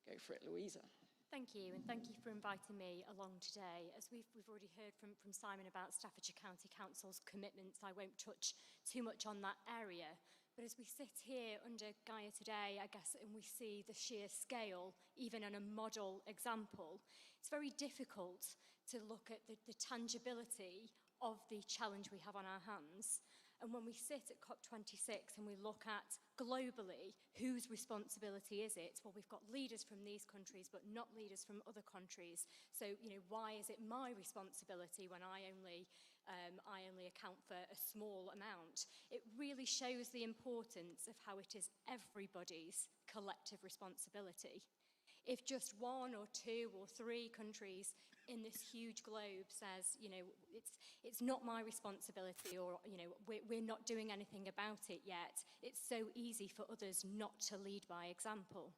Go for it, Louisa. Thank you, and thank you for inviting me along today. As we've already heard from Simon about Staffordshire County Council's commitments, I won't touch too much on that area. But as we sit here under Gaia today, I guess, and we see the sheer scale, even in a model example, it's very difficult to look at the tangibility of the challenge we have on our hands. And when we sit at COP26 and we look at globally, whose responsibility is it? Well, we've got leaders from these countries, but not leaders from other countries. So, why is it my responsibility when I only account for a small amount? It really shows the importance of how it is everybody's collective responsibility. If just one or two or three countries in this huge globe says, it's not my responsibility, or, we're not doing anything about it yet, it's so easy for others not to lead by example.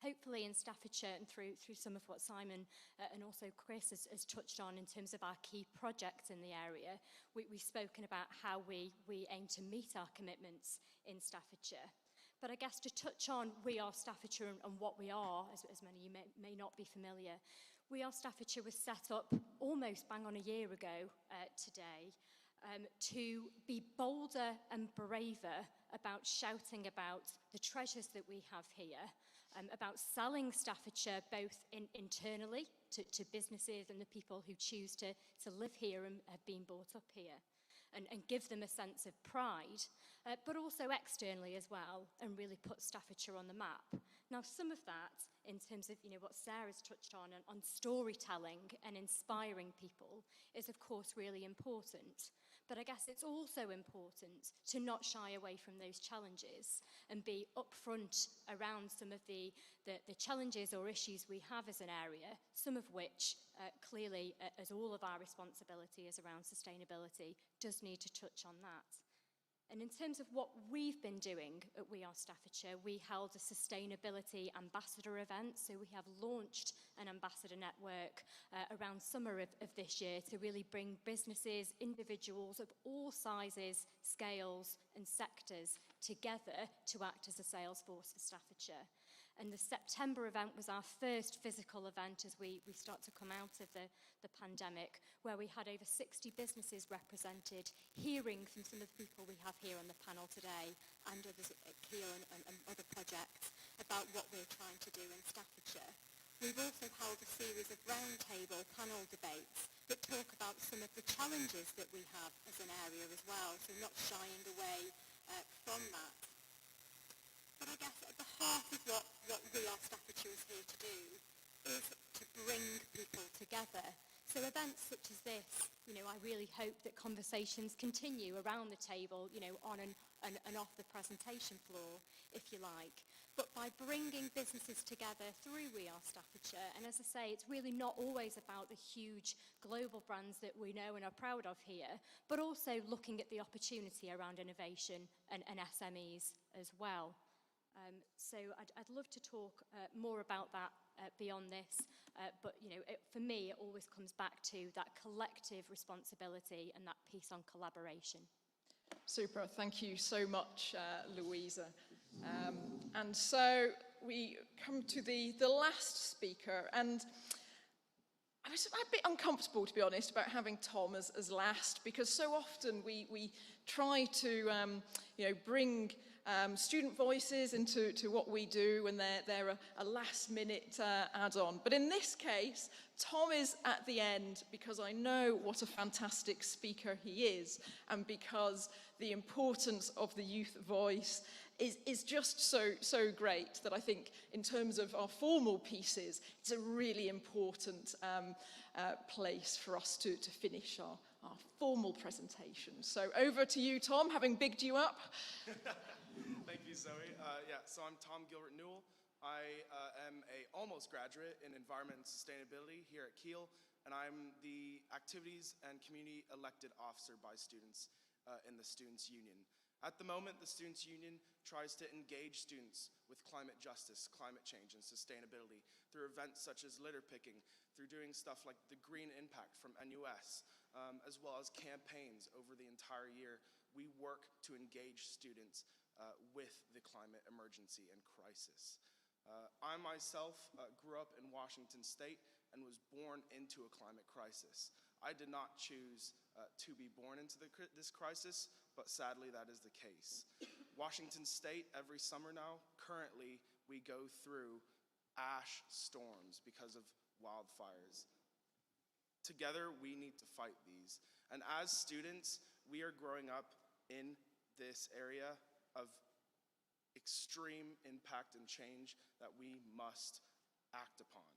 Hopefully in Staffordshire, and through some of what Simon and also Chris has touched on in terms of our key projects in the area, we've spoken about how we aim to meet our commitments in Staffordshire. But I guess to touch on We Are Staffordshire and what we are, as many of you may not be familiar, We Are Staffordshire was set up almost bang on a year ago today to be bolder and braver about shouting about the treasures that we have here, about selling Staffordshire both internally to businesses and the people who choose to live here and have been brought up here. And give them a sense of pride, but also externally as well, and really put Staffordshire on the map. Now, some of that, in terms of what Sarah's touched on storytelling and inspiring people, is of course really important. But I guess it's also important to not shy away from those challenges and be upfront around some of the challenges or issues we have as an area, some of which clearly, as all of our responsibility is around sustainability, does need to touch on that. And in terms of what we've been doing at We Are Staffordshire, we held a sustainability ambassador event. So we have launched an ambassador network around summer of this year to really bring businesses, individuals of all sizes, scales and sectors together to act as a sales force for Staffordshire. And the September event was our first physical event as we start to come out of the pandemic, where we had over 60 businesses represented, hearing from some of the people we have here on the panel today and others at Keel and other projects about what we're trying to do in Staffordshire. We've also held a series of roundtable panel debates that talk about some of the challenges that we have as an area as well, so not shying away from that. But I guess at the heart of what We Are Staffordshire is here to do is to bring people together. So events such as this, I really hope that conversations continue around the table, on and off the presentation floor, if you like. But by bringing businesses together through We Are Staffordshire, and as I say, it's really not always about the huge global brands that we know and are proud of here, but also looking at the opportunity around innovation and SMEs as well. So I'd love to talk more about that beyond this, but for me it always comes back to that collective responsibility and that piece on collaboration. Super, thank you so much, Louisa. And so we come to the last speaker, and I was a bit uncomfortable, to be honest, about having Tom as last, because so often we try to bring student voices into what we do, and they're a last-minute add-on. But in this case, Tom is at the end because I know what a fantastic speaker he is, and because the importance of the youth voice is just so great that I think in terms of our formal pieces, it's a really important place for us to finish our formal presentation. So over to you, Tom, having bigged you up. Thank you, Zoe. So I'm Tom Gilbert Newell. I am an almost graduate in Environment and Sustainability here at Keel, and I'm the Activities and Community Elected Officer by students in the Students' Union. At the moment, the Students' Union tries to engage students with climate justice, climate change, and sustainability through events such as litter picking, through doing stuff like the Green Impact from NUS, as well as campaigns over the entire year. We work to engage students with the climate emergency and crisis. I myself grew up in Washington State and was born into a climate crisis. I did not choose to be born into this crisis, but sadly that is the case. Washington State, every summer now, currently we go through ash storms because of wildfires. Together we need to fight these. And as students, we are growing up in this area of extreme impact and change that we must act upon.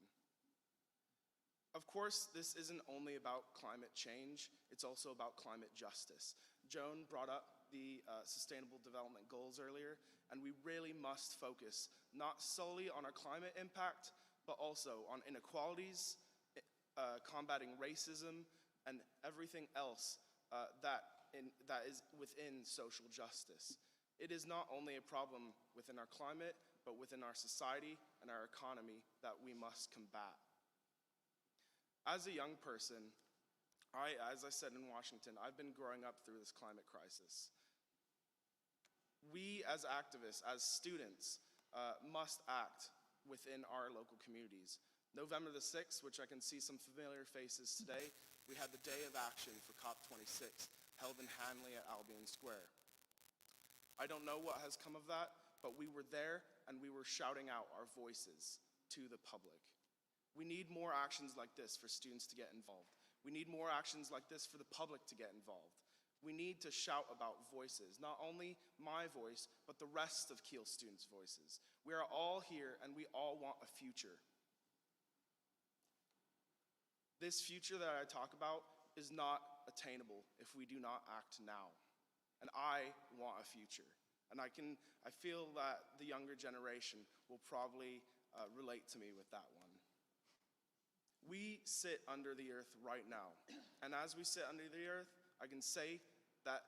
Of course, this isn't only about climate change, it's also about climate justice. Joan brought up the Sustainable Development Goals earlier, and we really must focus not solely on our climate impact, but also on inequalities, combating racism, and everything else that is within social justice. It is not only a problem within our climate, but within our society and our economy that we must combat. As a young person, as I said in Washington, I've been growing up through this climate crisis. We as activists, as students, must act within our local communities. November the 6th, which I can see some familiar faces today, we had the Day of Action for COP26, held in Hanley at Albion Square. I don't know what has come of that, but we were there and we were shouting out our voices to the public. We need more actions like this for students to get involved. We need more actions like this for the public to get involved. We need to shout about voices, not only my voice, but the rest of Keel students' voices. We are all here and we all want a future. This future that I talk about is not attainable if we do not act now. And I want a future. And I feel that the younger generation will probably relate to me with that one. We sit under the earth right now. And as we sit under the earth, I can say that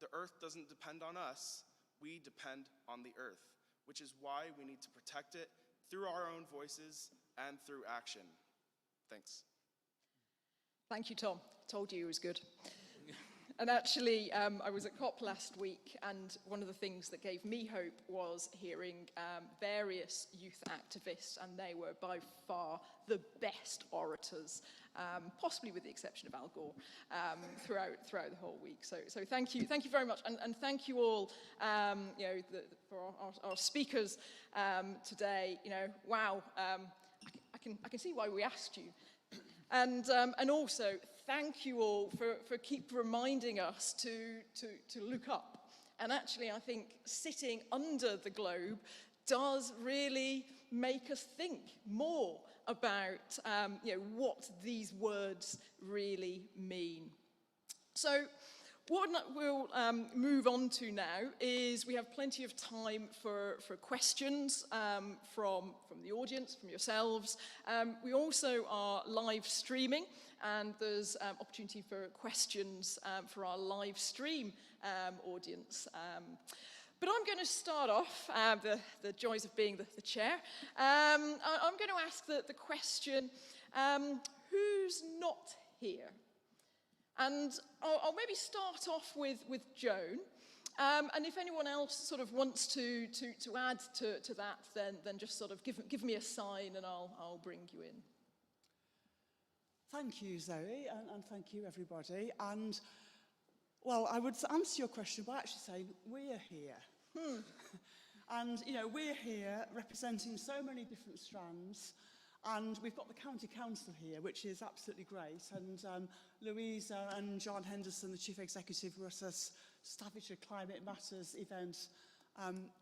the earth doesn't depend on us, we depend on the earth, which is why we need to protect it through our own voices and through action. Thanks. Thank you, Tom. Told you it was good. And actually, I was at COP last week, and one of the things that gave me hope was hearing various youth activists, and they were by far the best orators, possibly with the exception of Al Gore, throughout the whole week. So thank you very much, and thank you all, for our speakers today. Wow, I can see why we asked you. And also, thank you all for keep reminding us to look up. And actually, I think sitting under the globe does really make us think more about what these words really mean. So what we'll move on to now is we have plenty of time for questions from the audience, from yourselves. We also are live streaming, and there's opportunity for questions for our live stream audience. But I'm going to start off, the joys of being the chair. I'm going to ask the question, who's not here? And I'll maybe start off with Joan. And if anyone else sort of wants to add to that, then just sort of give me a sign and I'll bring you in. Thank you, Zoe, and thank you, everybody. And, well, I would answer your question by actually saying we're here. And, we're here representing so many different strands. And we've got the County Council here, which is absolutely great. And Louisa and John Henderson, the Chief Executive, were at a Staffordshire Climate Matters event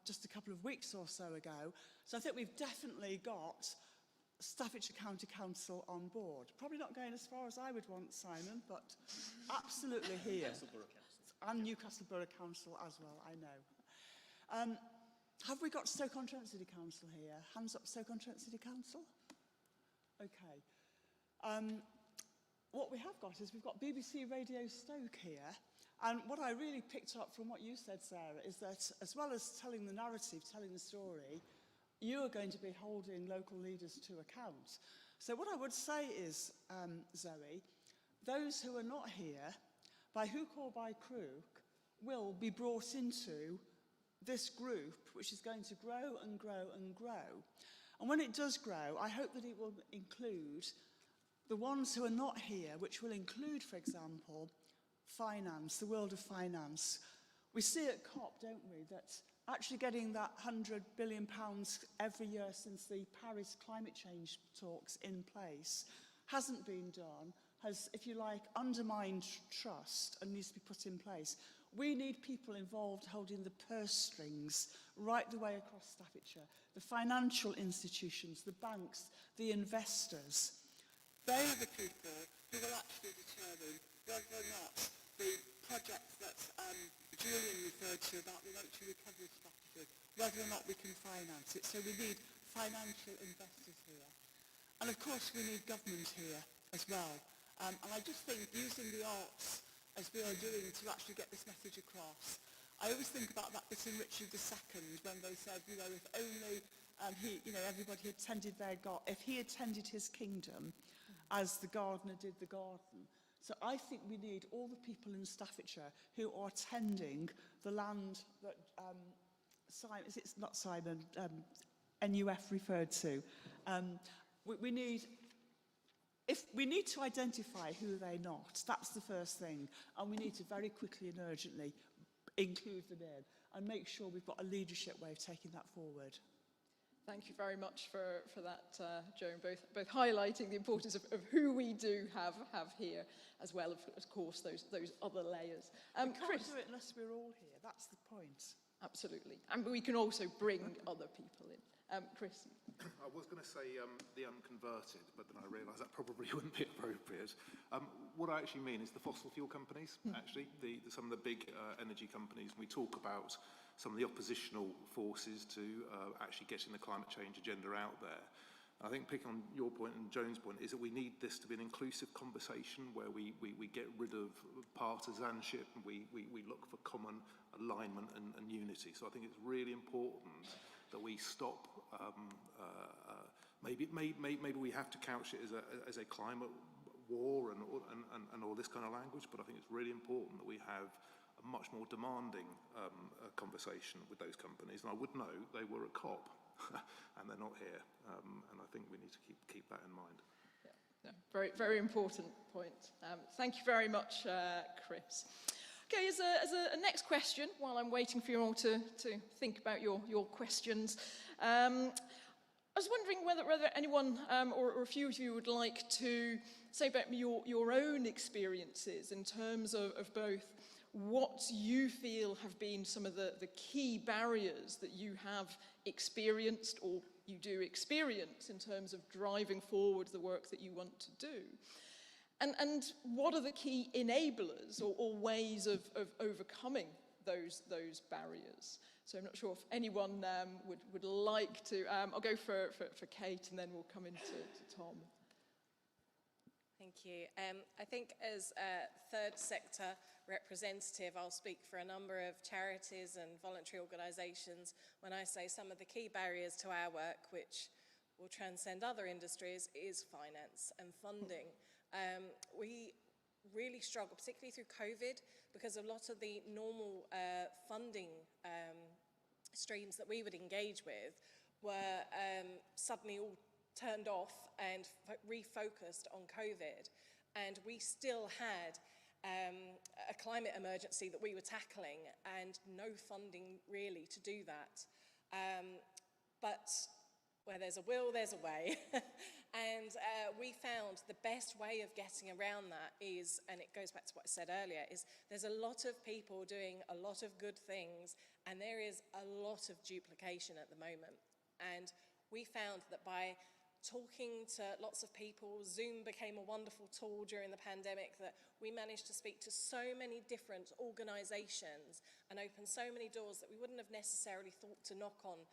just a couple of weeks or so ago. So I think we've definitely got Staffordshire County Council on board. Probably not going as far as I would want, Simon, but absolutely here. And Newcastle Borough Council as well, I know. Have we got Stoke-on-Trent City Council here? Hands up, Stoke-on-Trent City Council? Okay. What we have got is we've got BBC Radio Stoke here. And what I really picked up from what you said, Sarah, is that as well as telling the narrative, telling the story, you are going to be holding local leaders to account. So what I would say is, Zoe, those who are not here, by hook or by crook, will be brought into this group, which is going to grow and grow and grow. And when it does grow, I hope that it will include the ones who are not here, which will include, for example, finance, the world of finance. We see at COP, don't we, that actually getting that £100 billion every year since the Paris climate change talks in place hasn't been done, has, if you like, undermined trust and needs to be put in place. We need people involved holding the purse strings right the way across Staffordshire, the financial institutions, the banks, the investors. They are the people who will actually determine whether or not the projects that Julian referred to about the military recovery strategy, whether or not we can finance it. So we need financial investors here. And of course we need government here as well. And I just think using the arts as we are doing to actually get this message across. I always think about that bit in Richard II when they said, if only everybody had tended their God, if he had tended his kingdom as the gardener did the garden. So I think we need all the people in Staffordshire who are tending the land that NUF referred to. We need to identify who they're not. That's the first thing. And we need to very quickly and urgently include them in and make sure we've got a leadership way of taking that forward. Thank you very much for that, Joan, both highlighting the importance of who we do have here, as well, of course, those other layers. We can't do it unless we're all here. That's the point. Absolutely. And we can also bring other people in. Chris. I was going to say the unconverted, but then I realised that probably wouldn't be appropriate. What I actually mean is the fossil fuel companies, actually, some of the big energy companies. We talk about some of the oppositional forces to actually getting the climate change agenda out there. I think picking on your point and Joan's point is that we need this to be an inclusive conversation where we get rid of partisanship and we look for common alignment and unity. So I think it's really important that we stop. Maybe we have to couch it as a climate war and all this kind of language, but I think it's really important that we have a much more demanding conversation with those companies. And I would know they were at COP, and they're not here. And I think we need to keep that in mind. Yeah, very, very important point. Thank you very much, Chris. Okay, as a next question, while I'm waiting for you all to think about your questions, I was wondering whether anyone or a few of you would like to say about your own experiences in terms of both what you feel have been some of the key barriers that you have experienced or you do experience in terms of driving forward the work that you want to do. And what are the key enablers or ways of overcoming those barriers? So I'm not sure if anyone would like to. I'll go for Kate, and then we'll come into Tom. Thank you. I think as a third sector representative, I'll speak for a number of charities and voluntary organisations when I say some of the key barriers to our work, which will transcend other industries, is finance and funding. We really struggle, particularly through COVID, because a lot of the normal funding streams that we would engage with were suddenly all turned off and refocused on COVID. And we still had a climate emergency that we were tackling and no funding really to do that. But where there's a will, there's a way. And we found the best way of getting around that is, and it goes back to what I said earlier, is there's a lot of people doing a lot of good things, and there is a lot of duplication at the moment. And we found that by talking to lots of people, Zoom became a wonderful tool during the pandemic, that we managed to speak to so many different organisations and open so many doors that we wouldn't have necessarily thought to knock on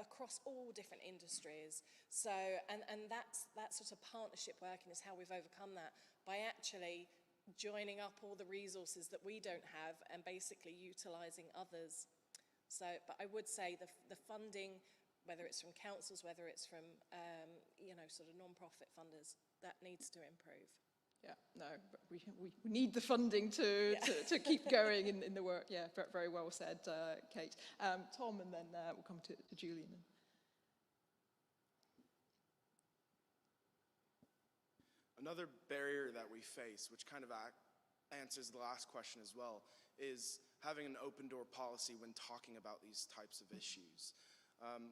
across all different industries. So, and that sort of partnership working is how we've overcome that, by actually joining up all the resources that we don't have and basically utilising others. So, but I would say the funding, whether it's from councils, whether it's from, sort of non-profit funders, that needs to improve. Yeah, no, but we need the funding to keep going in the work. Yeah, very well said, Kate. Tom, and then we'll come to Julian. Another barrier that we face, which kind of answers the last question as well, is having an open door policy when talking about these types of issues.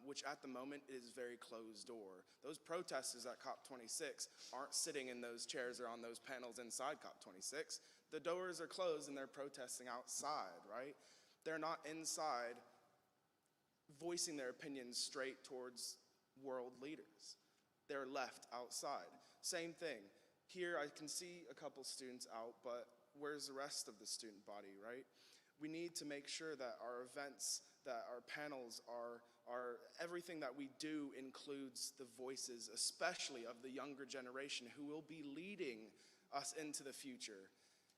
Which at the moment is very closed door. Those protesters at COP26 aren't sitting in those chairs or on those panels inside COP26. The doors are closed and they're protesting outside, right? They're not inside voicing their opinions straight towards world leaders. They're left outside. Same thing. Here I can see a couple students out, but where's the rest of the student body, right? We need to make sure that our events, that our panels are everything that we do includes the voices, especially of the younger generation who will be leading us into the future.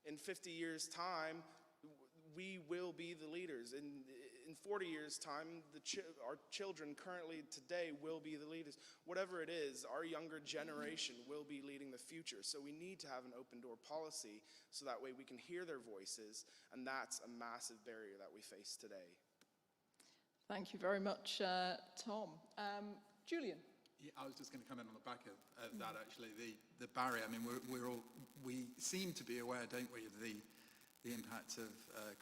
In 50 years' time, we will be the leaders. In 40 years' time, our children currently today will be the leaders. Whatever it is, our younger generation will be leading the future. So we need to have an open door policy so that way we can hear their voices, and that's a massive barrier that we face today. Thank you very much, Tom. Julian. Yeah, I was just going to come in on the back of that, actually. The barrier, I mean, we seem to be aware, don't we, of the impact of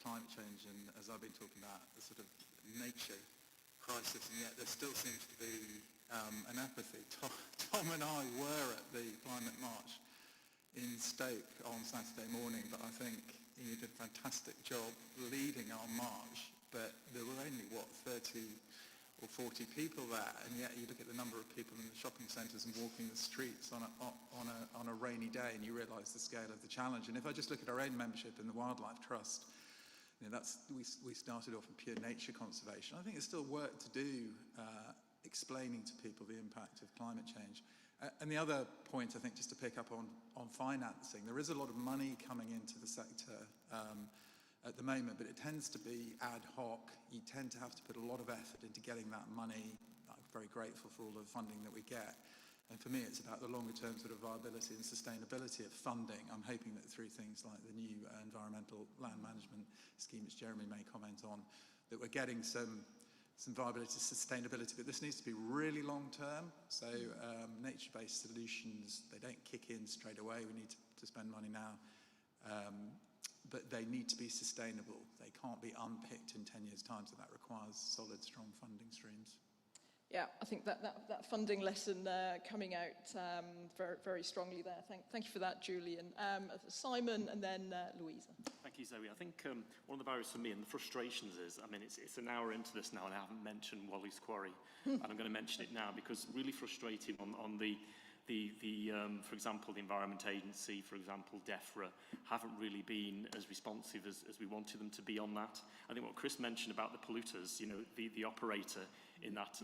climate change, and as I've been talking about, the sort of nature crisis, and yet there still seems to be an apathy. Tom and I were at the climate march in Stoke on Saturday morning, but I think you did a fantastic job leading our march. But there were only, 30 or 40 people there, and yet you look at the number of people in the shopping centres and walking the streets on a rainy day, and you realise the scale of the challenge. And if I just look at our own membership in the Wildlife Trust, we started off in pure nature conservation. I think there's still work to do explaining to people the impact of climate change. And the other point, I think, just to pick up on financing, there is a lot of money coming into the sector at the moment, but it tends to be ad hoc. You tend to have to put a lot of effort into getting that money. I'm very grateful for all the funding that we get. And for me, it's about the longer term sort of viability and sustainability of funding. I'm hoping that through things like the new environmental land management scheme, which Jeremy may comment on, that we're getting some viability, sustainability, but this needs to be really long term. So nature-based solutions, they don't kick in straight away. We need to spend money now. But they need to be sustainable. They can't be unpicked in 10 years' time, so that requires solid, strong funding streams. Yeah, I think that funding lesson coming out very, very strongly there. Thank you for that, Julian. Simon, and then Louisa. Thank Thank you, Zoe. I think one of the barriers for me and the frustrations is, I mean, it's an hour into this now and I haven't mentioned Wally's Quarry. And I'm going to mention it now because really frustrating on the for example, the Environment Agency, for example, DEFRA, haven't really been as responsive as we wanted them to be on that. I think what Chris mentioned about the polluters, you know, the operator in that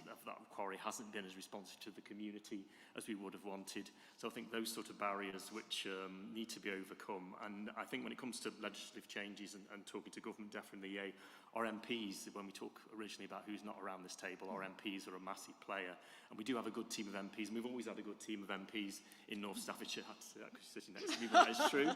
quarry hasn't been as responsive to the community as we would have wanted. So I think those sort of barriers which need to be overcome. And I think when it comes to legislative changes and talking to government, DEFRA and the EA, our MPs, when we talk originally about who's not around this table, our MPs are a massive player. And we do have a good team of MPs, and we've always had a good team of MPs in North Staffordshire. I have to say that because she's sitting next to me, but that is true.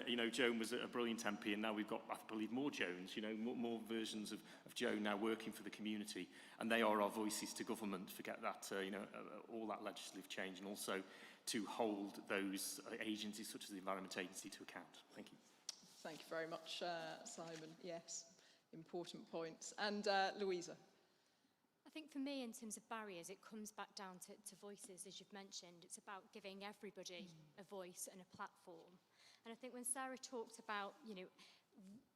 You know, Joan was a brilliant MP, and now we've got, I believe, more Joans, you know, more versions of Joan now working for the community. And they are our voices to government to get that, you know, all that legislative change, and also to hold those agencies such as the Environment Agency to account. Thank you. Thank you very much, Simon. Yes, important points. And Louisa. I think for me, in terms of barriers, it comes back down to voices, as you've mentioned. It's about giving everybody a voice and a platform. And I think when Sarah talked about, you know,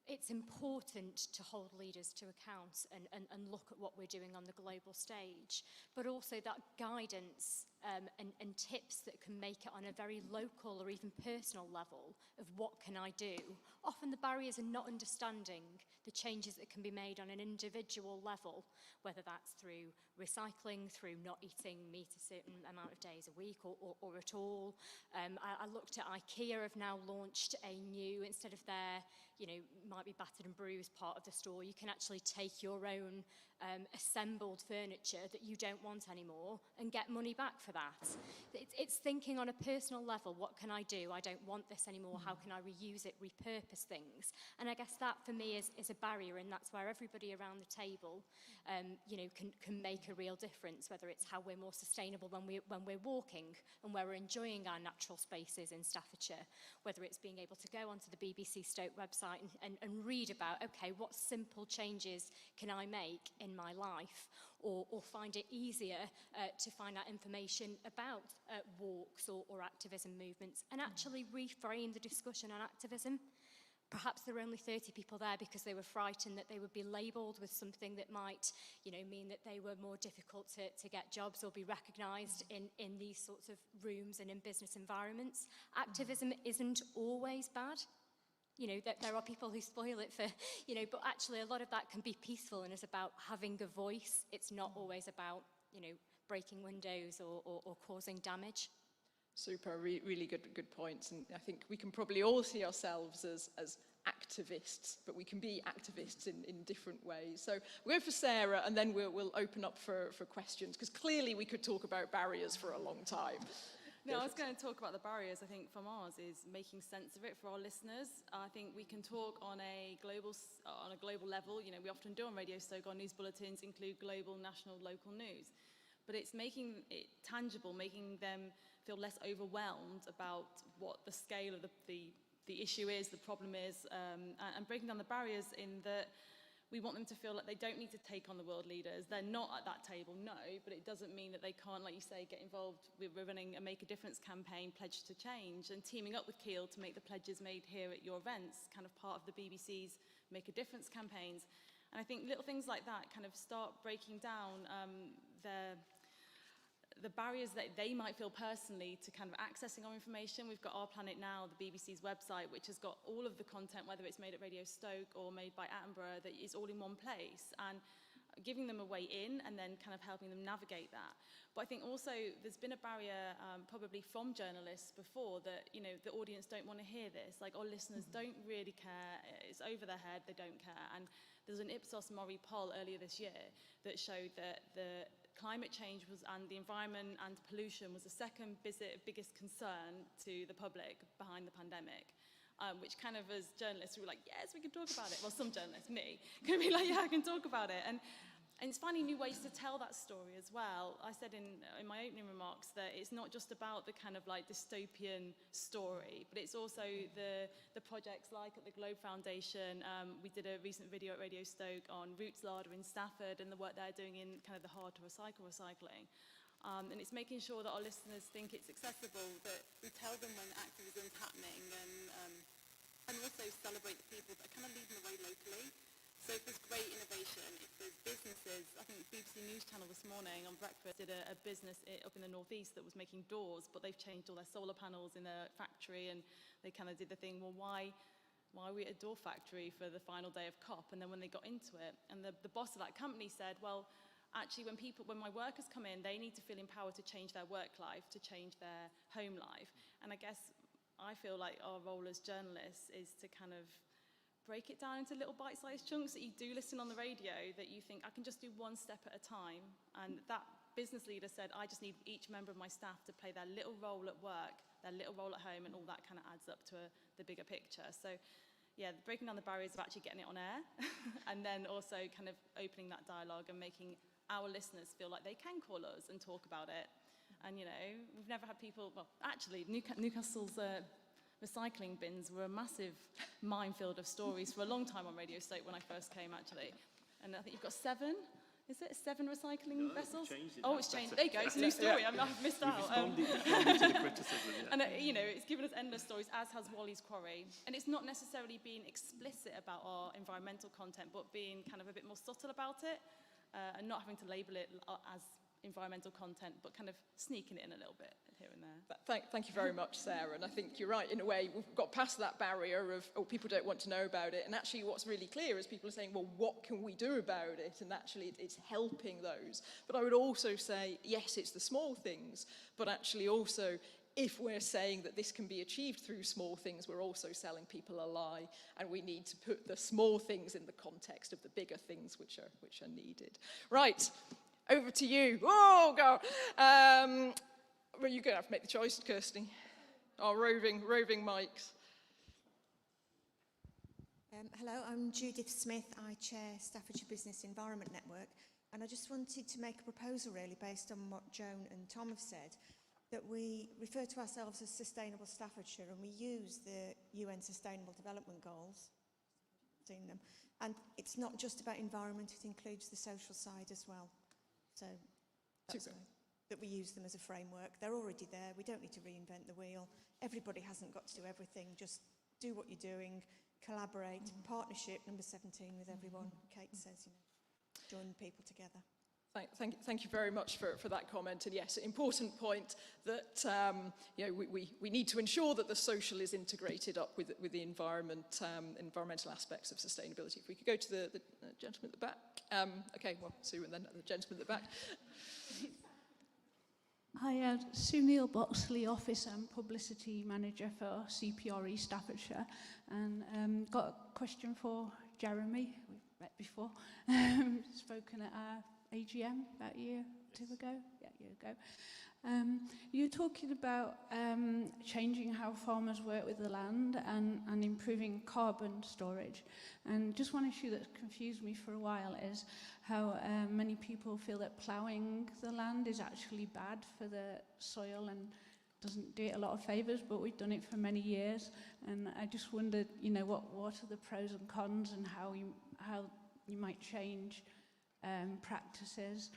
it's important to hold leaders to account and look at what we're doing on the global stage, but also that guidance and tips that can make it on a very local or even personal level of what can I do. Often the barriers are not understanding the changes that can be made on an individual level, whether that's through recycling, through not eating meat a certain amount of days a week or at all. I looked at IKEA have now launched a new, instead of their, you know, might be battered and bruised part of the store, you can actually take your own assembled furniture that you don't want anymore and get money back for that. It's thinking on a personal level, what can I do? I don't want this anymore, how can I reuse it, repurpose things? And I guess that for me is a barrier, and that's where everybody around the table you know, can make a real difference, whether it's how we're more sustainable when we're walking and where we're enjoying our natural spaces in Staffordshire, whether it's being able to go onto the BBC Stoke website and read about, okay, what simple changes can I make in my life, or find it easier to find out information about walks or activism movements, and actually reframe the discussion on activism. Perhaps there were only 30 people there because they were frightened that they would be labelled with something that might, you know, mean that they were more difficult to get jobs or be recognised in these sorts of rooms and in business environments. Activism isn't always bad. You know, there are people who spoil it for, you know, but actually a lot of that can be peaceful and is about having a voice. It's not always about, you know, breaking windows or causing damage. Super, really good points. And I think we can probably all see ourselves as activists, but we can be activists in different ways. So we'll go for Sarah, and then we'll open up for questions, because clearly we could talk about barriers for a long time. No, I was going to talk about the barriers. I think from ours is making sense of it for our listeners. I think we can talk on a global level. You know, we often do on Radio Stoke. Our news bulletins include global, national, local news. But it's making it tangible, making them feel less overwhelmed about what the scale of the issue is, the problem is, and breaking down the barriers in that we want them to feel like they don't need to take on the world leaders. They're not at that table, no, but it doesn't mean that they can't, like you say, get involved. We're running a Make a Difference campaign, Pledge to Change, and teaming up with Keel to make the pledges made here at your events kind of part of the BBC's Make a Difference campaigns. And I think little things like that kind of start breaking down the barriers that they might feel personally to kind of accessing our information. We've got Our Planet Now, the BBC's website, which has got all of the content, whether it's made at Radio Stoke or made by Attenborough, that is all in one place, and giving them a way in and then kind of helping them navigate that. But I think also there's been a barrier probably from journalists before that, you know, the audience don't want to hear this. Like, our listeners don't really care. It's over their head. They don't care. And there's an Ipsos Mori poll earlier this year that showed that the climate change and the environment and pollution was the second biggest concern to the public behind the pandemic. Which kind of, as journalists, we were like, yes, we can talk about it. Well, some journalists, me, can be like, yeah, I can talk about it. And it's finding new ways to tell that story as well. I said in my opening remarks that it's not just about the kind of like dystopian story, but it's also the projects like at the Globe Foundation. We did a recent video at Radio Stoke on Roots Larder in Stafford and the work they're doing in kind of the hard to recycle recycling. And it's making sure that our listeners think it's accessible, that we tell them when activism's happening, and and also celebrate the people that are kind of leading the way locally. So if there's great innovation, if there's businesses, I think BBC News Channel this morning on breakfast did a business up in the northeast that was making doors, but they've changed all their solar panels in their factory, and they kind of did the thing, well, why are we at a door factory for the final day of COP? And then when they got into it, and the boss of that company said, well, actually when my workers come in, they need to feel empowered to change their work life, to change their home life. And I guess I feel like our role as journalists is to kind of break it down into little bite-sized chunks that you do listen on the radio, that you think, I can just do one step at a time. And that business leader said, I just need each member of my staff to play their little role at work, their little role at home, and all that kind of adds up to the bigger picture. So yeah, breaking down the barriers of actually getting it on air, and then also kind of opening that dialogue and making our listeners feel like they can call us and talk about it. And, you know, we've never had people, well, actually, Newcastle's recycling bins were a massive minefield of stories for a long time on Radio Stoke when I first came, actually. And I think you've got 7, is it? 7 recycling vessels? It's changed. There you go, it's a new story. I've missed out. Responded to the criticism, yeah. And, you know, it's given us endless stories, as has Wally's Quarry. And it's not necessarily being explicit about our environmental content, but being kind of a bit more subtle about it, and not having to label it as environmental content, but kind of sneaking it in a little bit here and there. Thank you very much, Sarah. And I think you're right, in a way, we've got past that barrier of, oh, people don't want to know about it. And actually what's really clear is people are saying, well, what can we do about it? And actually it's helping those. But I would also say, yes, it's the small things, but actually also, if we're saying that this can be achieved through small things, we're also selling people a lie, and we need to put the small things in the context of the bigger things which are needed. Right. Over to you. Oh, God. Well, you're going to have to make the choice, Kirsty. Our roving mics. Hello, I'm Judith Smith. I chair Staffordshire Business Environment Network. And I just wanted to make a proposal, really, based on what Joan and Tom have said, that we refer to ourselves as Sustainable Staffordshire, and we use the UN Sustainable Development Goals. Seen them. And it's not just about environment, it includes the social side as well. So that's that we use them as a framework. They're already there. We don't need to reinvent the wheel. Everybody hasn't got to do everything. Just do what you're doing, collaborate, partnership, number 17 with everyone. Kate says, you know, join people together. Thank you very much for that comment. And yes, important point that you know, we need to ensure that the social is integrated up with the environment, environmental aspects of sustainability. If we could go to the gentleman at the back. Okay, well, Sue, and then the gentleman at the back. Hi, Sue Neil Boxley, Office and Publicity Manager for CPRE Staffordshire, and got a question for Jeremy. We've met before, spoken at our AGM about a year or two ago. Yeah, a year ago. You're talking about changing how farmers work with the land and improving carbon storage. And just one issue that's confused me for a while is how many people feel that ploughing the land is actually bad for the soil and doesn't do it a lot of favours, but we've done it for many years. And I just wondered, you know, what are the pros and cons, and how you might change practices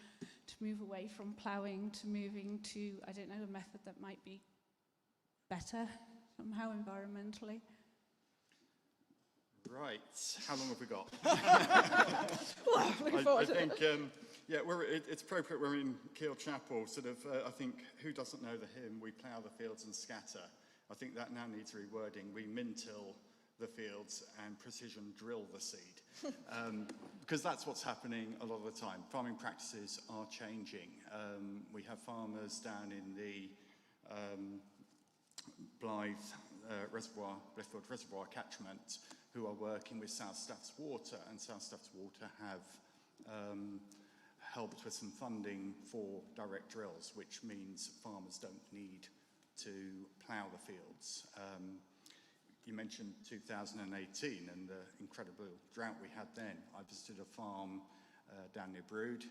to move away from ploughing to moving to, I don't know, a method that might be better somehow environmentally. Right, how long have we got? I think, yeah, it's appropriate we're in Keel Chapel, sort of, I think, who doesn't know the hymn, we plough the fields and scatter? I think that now needs rewording. We min-till the fields and precision drill the seed. Because that's what's happening a lot of the time. Farming practices are changing. We have farmers down in the Blithfield Reservoir catchment who are working with South Staffs Water, and South Staffs Water have helped with some funding for direct drills, which means farmers don't need to plough the fields. You mentioned 2018 and the incredible drought we had then. I visited a farm down near Brood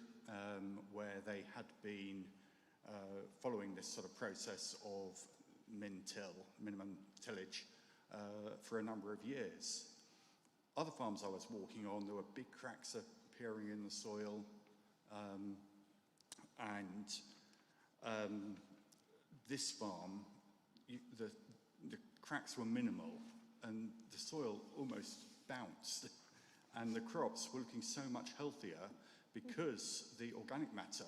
where they had been following this sort of process of minimum tillage, for a number of years. Other farms I was walking on, there were big cracks appearing in the soil, and this farm, the cracks were minimal, and the soil almost bounced, and the crops were looking so much healthier because the organic matter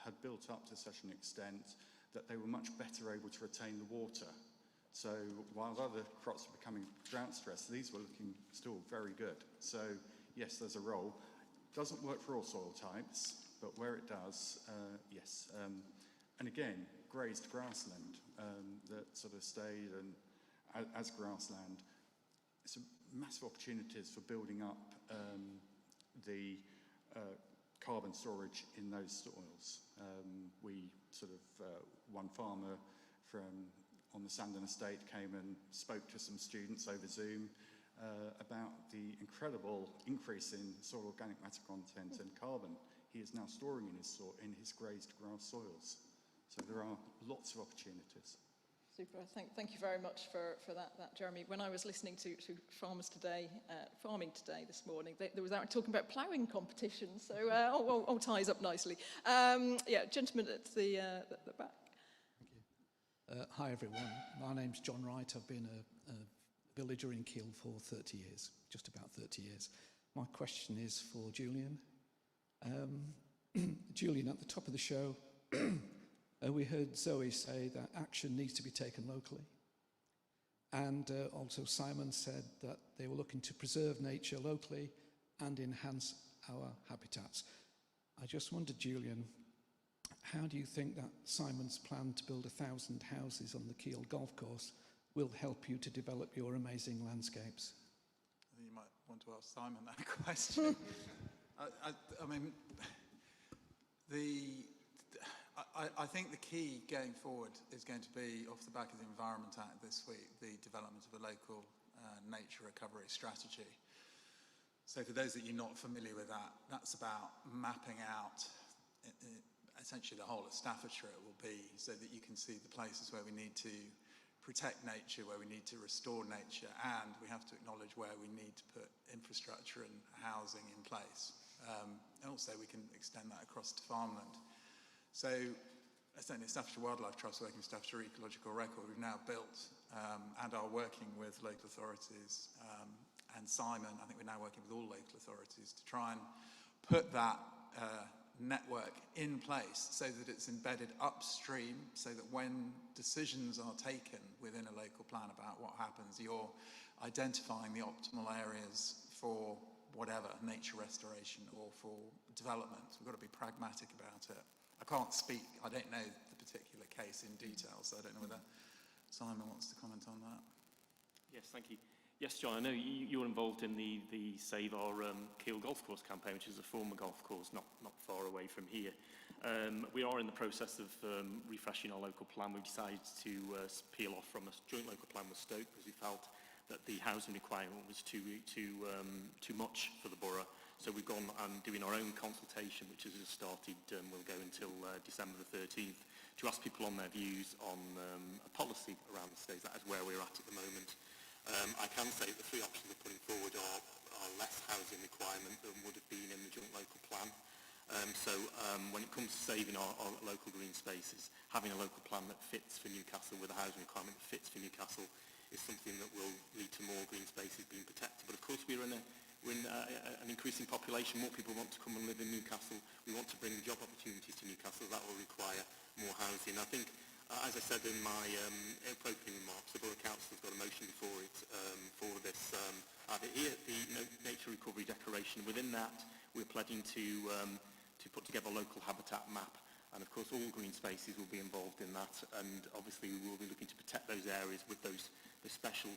had built up to such an extent that they were much better able to retain the water. So while other crops were becoming drought stressed, these were looking still very good. So yes, there's a role. Doesn't work for all soil types, but where it does, yes. And again, grazed grassland that sort of stayed and as grassland. Some massive opportunities for building up the carbon storage in those soils. We sort of, one farmer on the Sandon estate came and spoke to some students over Zoom about the incredible increase in soil organic matter content and carbon he is now storing in his grazed grass soils. So there are lots of opportunities. Super. Thank you very much for that, Jeremy. When I was listening to farmers today, farming today this morning, there was out talking about ploughing competitions. So all ties up nicely. Yeah, gentleman at the back. Thank you. Hi everyone. My name's John Wright. I've been a villager in Keel for 30 years, just about 30 years. My question is for Julian. Julian, at the top of the show, we heard Zoe say that action needs to be taken locally. And also Simon said that they were looking to preserve nature locally and enhance our habitats. I just wondered, Julian, how do you think that Simon's plan to build 1,000 houses on the Keel golf course will help you to develop your amazing landscapes? I think you might want to ask Simon that question. I mean, I think the key going forward is going to be, off the back of the Environment Act this week, the development of a local nature recovery strategy. So for those of you not familiar with that, that's about mapping out essentially the whole of Staffordshire it will be, so that you can see the places where we need to protect nature, where we need to restore nature, and we have to acknowledge where we need to put infrastructure and housing in place. And also we can extend that across to farmland. So certainly Staffordshire Wildlife Trust, working with Staffordshire Ecological Record, we've now built and are working with local authorities, and Simon, I think we're now working with all local authorities to try and put that network in place so that it's embedded upstream, so that when decisions are taken within a local plan about what happens, you're identifying the optimal areas for whatever, nature restoration or for development. We've got to be pragmatic about it. I can't speak, I don't know the particular case in detail, so I don't know whether Simon wants to comment on that. Yes, thank you. Yes, John, I know you're involved in the Save Our Keel golf course campaign, which is a former golf course not far away from here. We are in the process of refreshing our local plan. We've decided to peel off from a joint local plan with Stoke because we felt that the housing requirement was too much for the borough. So we've gone and doing our own consultation, which has just started, will go until December the 13th, to ask people on their views on a policy around the state. That is where we're at the moment. I can say the three options we're putting forward are less housing requirement than would have been in the joint local plan. So when it comes to saving our local green spaces, having a local plan that fits for Newcastle with a housing requirement that fits for Newcastle is something that will lead to more green spaces being protected. But of course we're in an increasing population. More people want to come and live in Newcastle. We want to bring job opportunities to Newcastle. That will require more housing. I think, as I said in my opening remarks, the Borough Council has got a motion before it for this. Here, the Nature Recovery Declaration. Within that, we're pledging to put together a local habitat map. And of course, all green spaces will be involved in that. And obviously, we will be looking to protect those areas with the special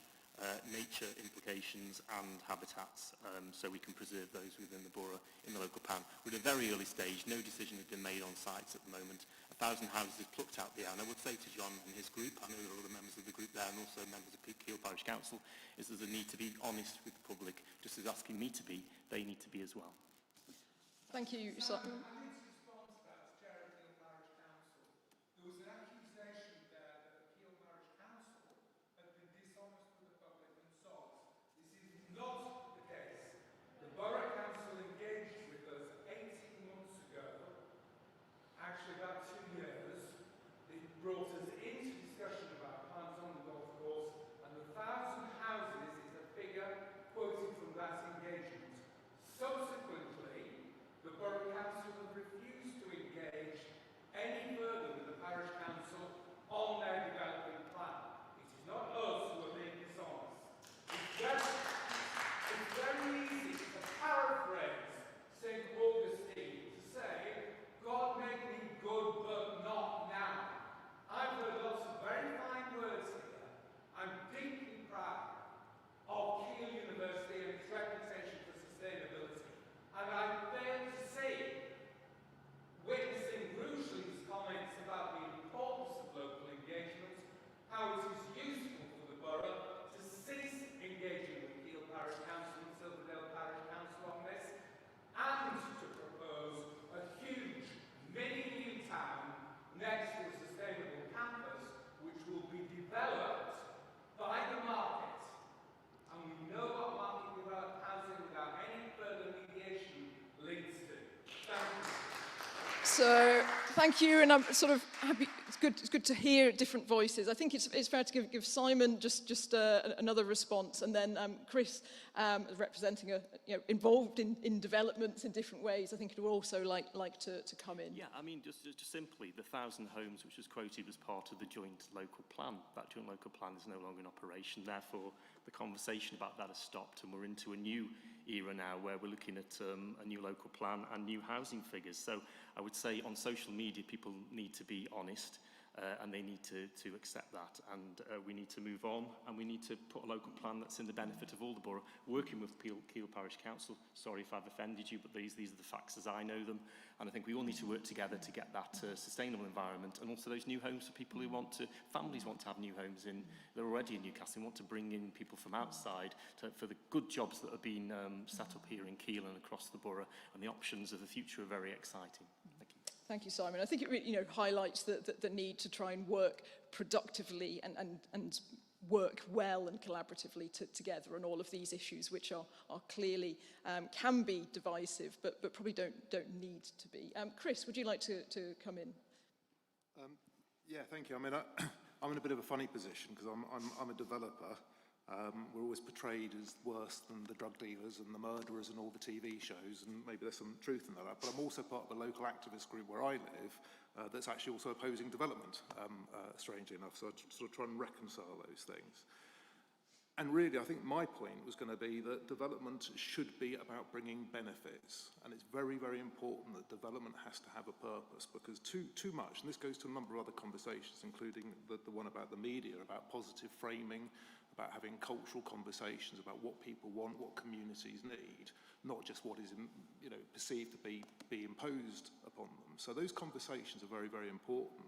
nature implications and habitats, so we can preserve those within the borough in the local plan. We're at a very early stage. No decision has been made on sites at the moment. 1,000 houses is plucked out there, and I would say to John and his group, I know there are other members of the group there and also members of Keele Parish Council, is there's a need to be honest with the public. Just as asking me to be, they need to be as well. Thank you, sir. Brought us into discussion about plans on the golf course, and the 1,000 houses So thank you, and I'm sort of happy. It's good to hear different voices. I think it's fair to give Simon just another response, and then Chris, representing involved in developments in different ways. I think it would also like to come in. Yeah, I mean, just simply, the 1,000 homes which was quoted as part of the joint local plan. That joint local plan is no longer in operation. Therefore, the conversation about that has stopped, and we're into a new era now where we're looking at a new local plan and new housing figures. So I would say on social media, people need to be honest. And they need to accept that, and we need to move on, and we need to put a local plan that's in the benefit of all the borough. Working with Keele Parish Council, sorry if I've offended you, but these are the facts as I know them, and I think we all need to work together to get that sustainable environment, and also those new homes for people who families want to have new homes in. They're already in Newcastle and want to bring in people from outside for the good jobs that have been set up here in Keele and across the borough, and the options of the future are very exciting. Thank you. Thank you, Simon. I think it really, highlights the need to try and work productively and work well and collaboratively together on all of these issues, which are clearly can be divisive, but probably don't need to be. Chris, would you like to come in? Yeah, thank you. I mean, I'm in a bit of a funny position because I'm a developer. We're always portrayed as worse than the drug dealers and the murderers and all the TV shows, and maybe there's some truth in that. But I'm also part of the local activist group where I live that's actually also opposing development, strangely enough. So I sort of try and reconcile those things. And really, I think my point was going to be that development should be about bringing benefits. And it's very, very important that development has to have a purpose, because too much, and this goes to a number of other conversations, including the one about the media, about positive framing, about having cultural conversations about what people want, what communities need, not just what is perceived to be imposed upon them. So those conversations are very, very important.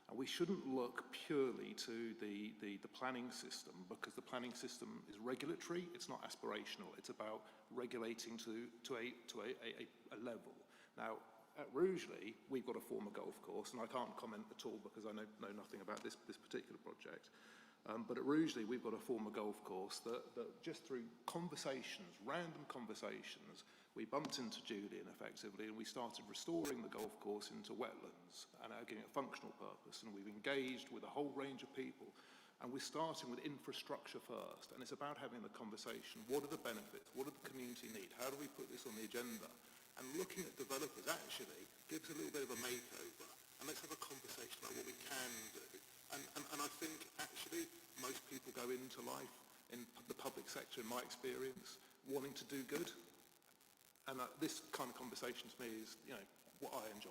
And we shouldn't look purely to the planning system, because the planning system is regulatory, it's not aspirational, it's about regulating to a level. Now, at Rugeley, we've got a former golf course, and I can't comment at all because I know nothing about this particular project. But at Rugeley, we've got a former golf course that just through conversations, random conversations, we bumped into Julian effectively, and we started restoring the golf course into wetlands and giving it a functional purpose. And we've engaged with a whole range of people. And we're starting with infrastructure first. And it's about having the conversation. What are the benefits? What do the community need? How do we put this on the agenda? And looking at developers actually gives a little bit of a makeover. And let's have a conversation about what we can do. And I think actually most people go into life in the public sector, in my experience, wanting to do good. And this kind of conversation to me is, what I enjoy.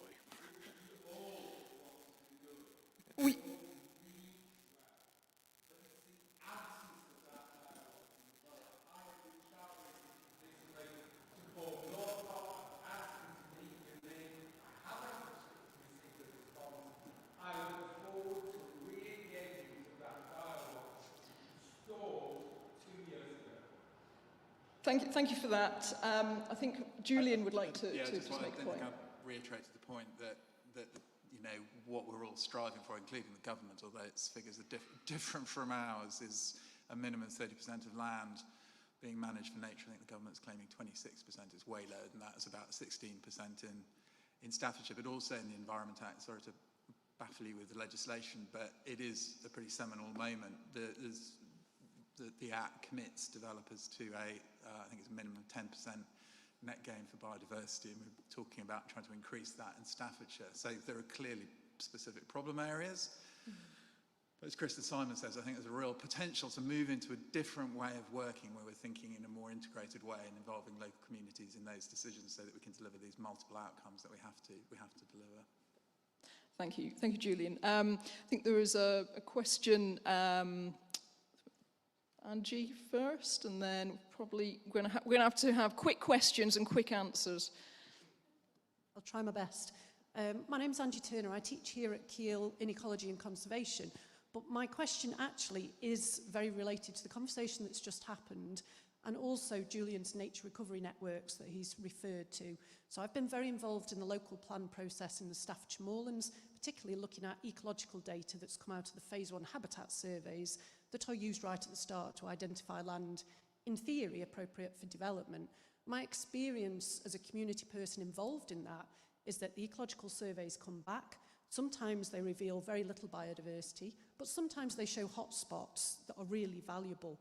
Thank you for that. I think Julian would like to just make a point. I reiterated the point that what we're all striving for, including the government, although its figures are different from ours, is a minimum 30% of land being managed for nature. I think the government's claiming 26%. It's way lower than that. It's about 16% in Staffordshire, but also in the Environment Act. Sorry to baffle you with the legislation, but it is a pretty seminal moment. The Act commits developers to I think it's a minimum of 10% net gain for biodiversity, and we're talking about trying to increase that in Staffordshire. So there are clearly specific problem areas. But as Chris and Simon says, I think there's a real potential to move into a different way of working, where we're thinking in a more integrated way and involving local communities in those decisions, so that we can deliver these multiple outcomes that we have to deliver. Thank you, Julian. I think there was a question. Angie first, and then probably we're going to have to have quick questions and quick answers. I'll try my best. My name's Angie Turner. I teach here at Keel in Ecology and Conservation, but my question actually is very related to the conversation that's just happened, and also Julian's nature recovery networks that he's referred to. So I've been very involved in the local plan process in the Staffordshire Moorlands, particularly looking at ecological data that's come out of the Phase 1 habitat surveys that are used right at the start to identify land, in theory, appropriate for development. My experience as a community person involved in that is that the ecological surveys come back. Sometimes they reveal very little biodiversity, but sometimes they show hotspots that are really valuable.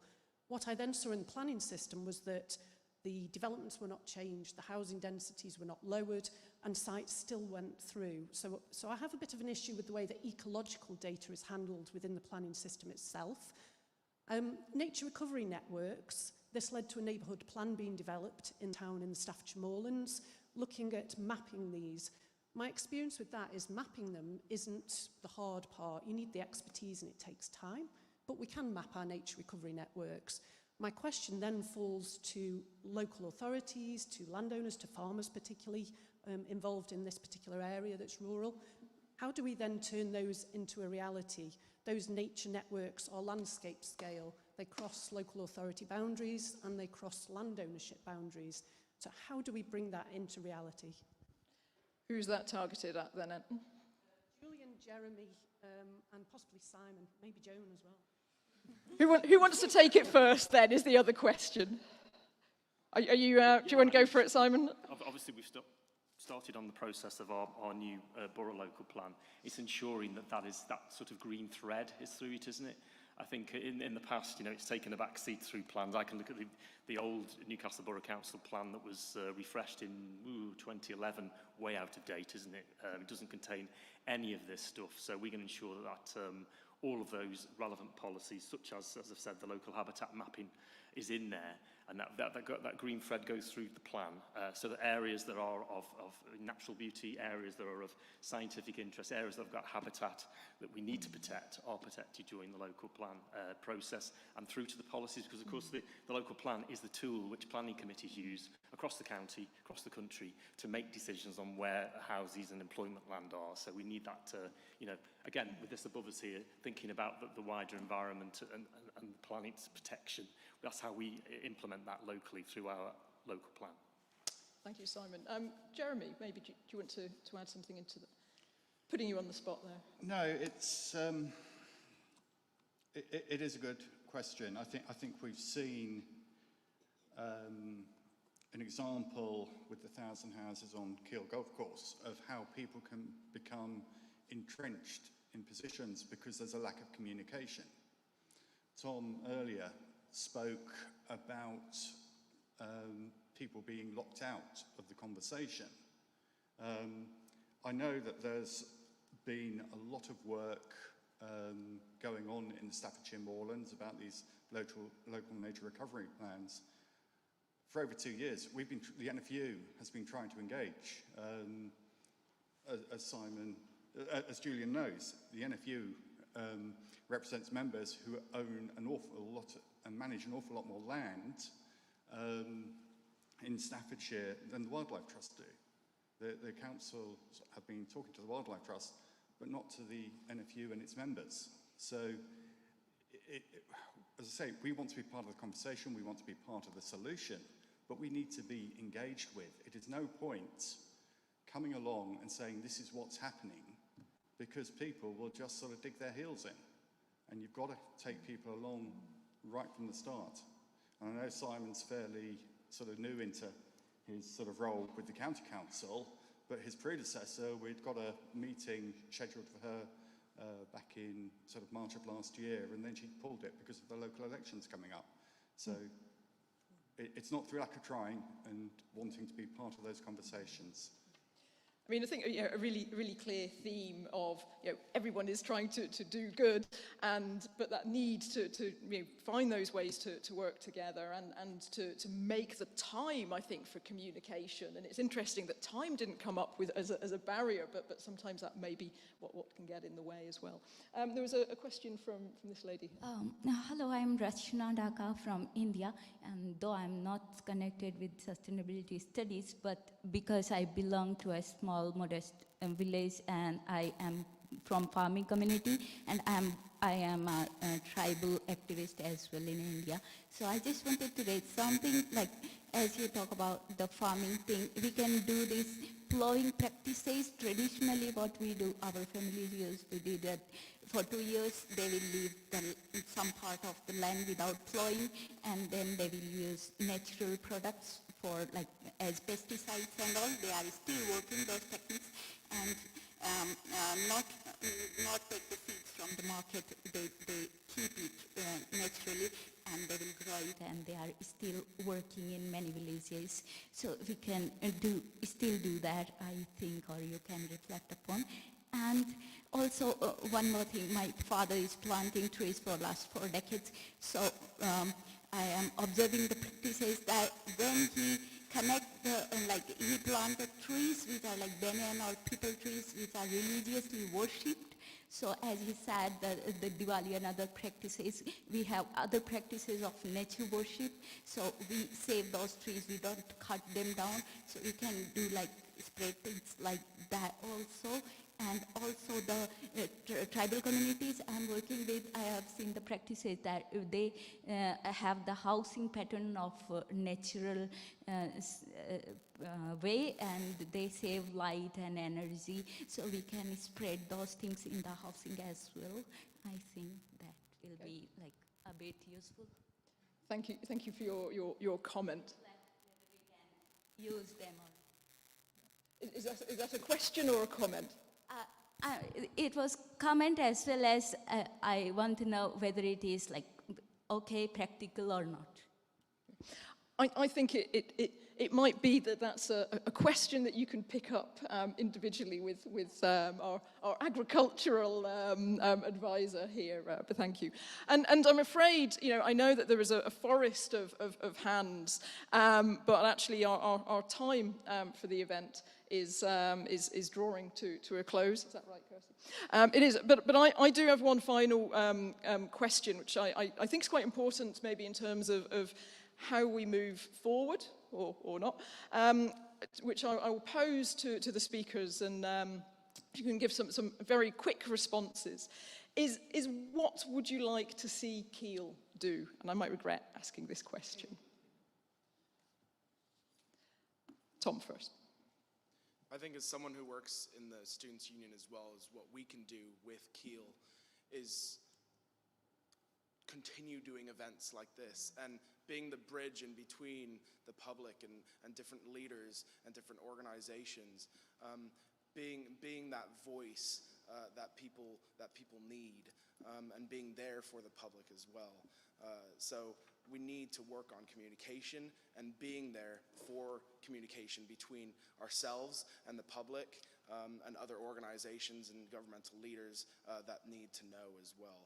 What I then saw in the planning system was that the developments were not changed, the housing densities were not lowered, and sites still went through. So I have a bit of an issue with the way that ecological data is handled within the planning system itself. Nature recovery networks, this led to a neighbourhood plan being developed in town in the Staffordshire Moorlands, looking at mapping these. My experience with that is mapping them isn't the hard part. You need the expertise and it takes time, but we can map our nature recovery networks. My question then falls to local authorities, to landowners, to farmers particularly involved in this particular area that's rural. How do we then turn those into a reality? Those nature networks are landscape scale. They cross local authority boundaries and they cross land ownership boundaries. So how do we bring that into reality? Who's that targeted at then? Julian, Jeremy, and possibly Simon, maybe Joan as well. Who wants to take it first then is the other question. Do you want to go for it, Simon? Obviously we've started on the process of our new borough local plan. It's ensuring that sort of green thread is through it, isn't it? I think in the past, it's taken a back seat through plans. I can look at the old Newcastle Borough Council plan that was refreshed in 2011, way out of date, isn't it? It doesn't contain any of this stuff. So we can ensure that all of those relevant policies, such as I've said, the local habitat mapping is in there, and that green thread goes through the plan, so that areas that are of natural beauty, areas that are of scientific interest, areas that have got habitat that we need to protect are protected during the local plan process and through to the policies, because of course the local plan is the tool which planning committees use across the county, across the country, to make decisions on where houses and employment land are. So we need that, again, with this above us here, thinking about the wider environment and planet's protection. That's how we implement that locally through our local plan. Thank you, Simon. Jeremy, maybe do you want to add something into that? Putting you on the spot there. No, it's it is a good question. I think we've seen an example with the 1,000 houses on Keel Golf Course of how people can become entrenched in positions because there's a lack of communication. Tom earlier spoke about people being locked out of the conversation. I know that there's been a lot of work going on in the Staffordshire Moorlands about these local nature recovery plans. For over 2 years, the NFU has been trying to engage. As Julian knows, the NFU represents members who own an awful lot and manage an awful lot more land in Staffordshire than the Wildlife Trust do. The council have been talking to the Wildlife Trust, but not to the NFU and its members. So, as I say, we want to be part of the conversation, we want to be part of the solution, but we need to be engaged with. It is no point coming along and saying this is what's happening, because people will just sort of dig their heels in. And you've got to take people along right from the start. And I know Simon's fairly sort of new into his sort of role with the county council, but his predecessor, we'd got a meeting scheduled for her back in sort of March of last year, and then she pulled it because of the local elections coming up. So it's not through lack of trying and wanting to be part of those conversations. I mean, I think a really clear theme of everyone is trying to do good, but that need to find those ways to work together and to make the time, I think, for communication. And it's interesting that time didn't come up with as a barrier, but sometimes that may be what can get in the way as well. There was a question from this lady. Hello, I'm Rachna Dhaka from India, and though I'm not connected with sustainability studies, but because I belong to a small modest village and I am from farming community, and I am a tribal activist as well in India. So I just wanted to raise something like, as you talk about the farming thing, we can do this plowing practices. Traditionally what we do, our families used to do that. For 2 years they will leave some part of the land without plowing, and then they will use natural products for like as pesticides and all. They are still working those techniques and not take the seeds from the market. They keep it naturally and they will grow it, and they are still working in many villages. So we can still do that, I think, or you can reflect upon. And also one more thing, my father is planting trees for the last 4 decades. So I am observing the practices that when he he planted trees which are like banyan or people trees which are religiously worshipped. So as he said, the Diwali and other practices, we have other practices of nature worship. So we save those trees, we don't cut them down. So we can do like spread things like that also. And also the tribal communities I'm working with, I have seen the practices that they have the housing pattern of natural way, and they save light and energy. So we can spread those things in the housing as well. I think that will be like a bit useful. Thank you for your comment. We can use them. Is that a question or a comment? It was comment as well as I want to know whether it is like okay, practical or not. I think it might be that's a question that you can pick up individually with our agricultural advisor here, but thank you. And I'm afraid, I know that there is a forest of hands, but actually our time for the event is drawing to a close. Is that right, Kirsty? It is, but I do have one final question, which I think is quite important, maybe in terms of how we move forward, or not, which I will pose to the speakers, and you can give some very quick responses, is what would you like to see Keel do? And I might regret asking this question. Tom first. I think as someone who works in the Students' Union as well, as what we can do with Keel is continue doing events like this and being the bridge in between the public and different leaders and different organizations, being that voice that people need, and being there for the public as well. So we need to work on communication and being there for communication between ourselves and the public, and other organizations and governmental leaders that need to know as well.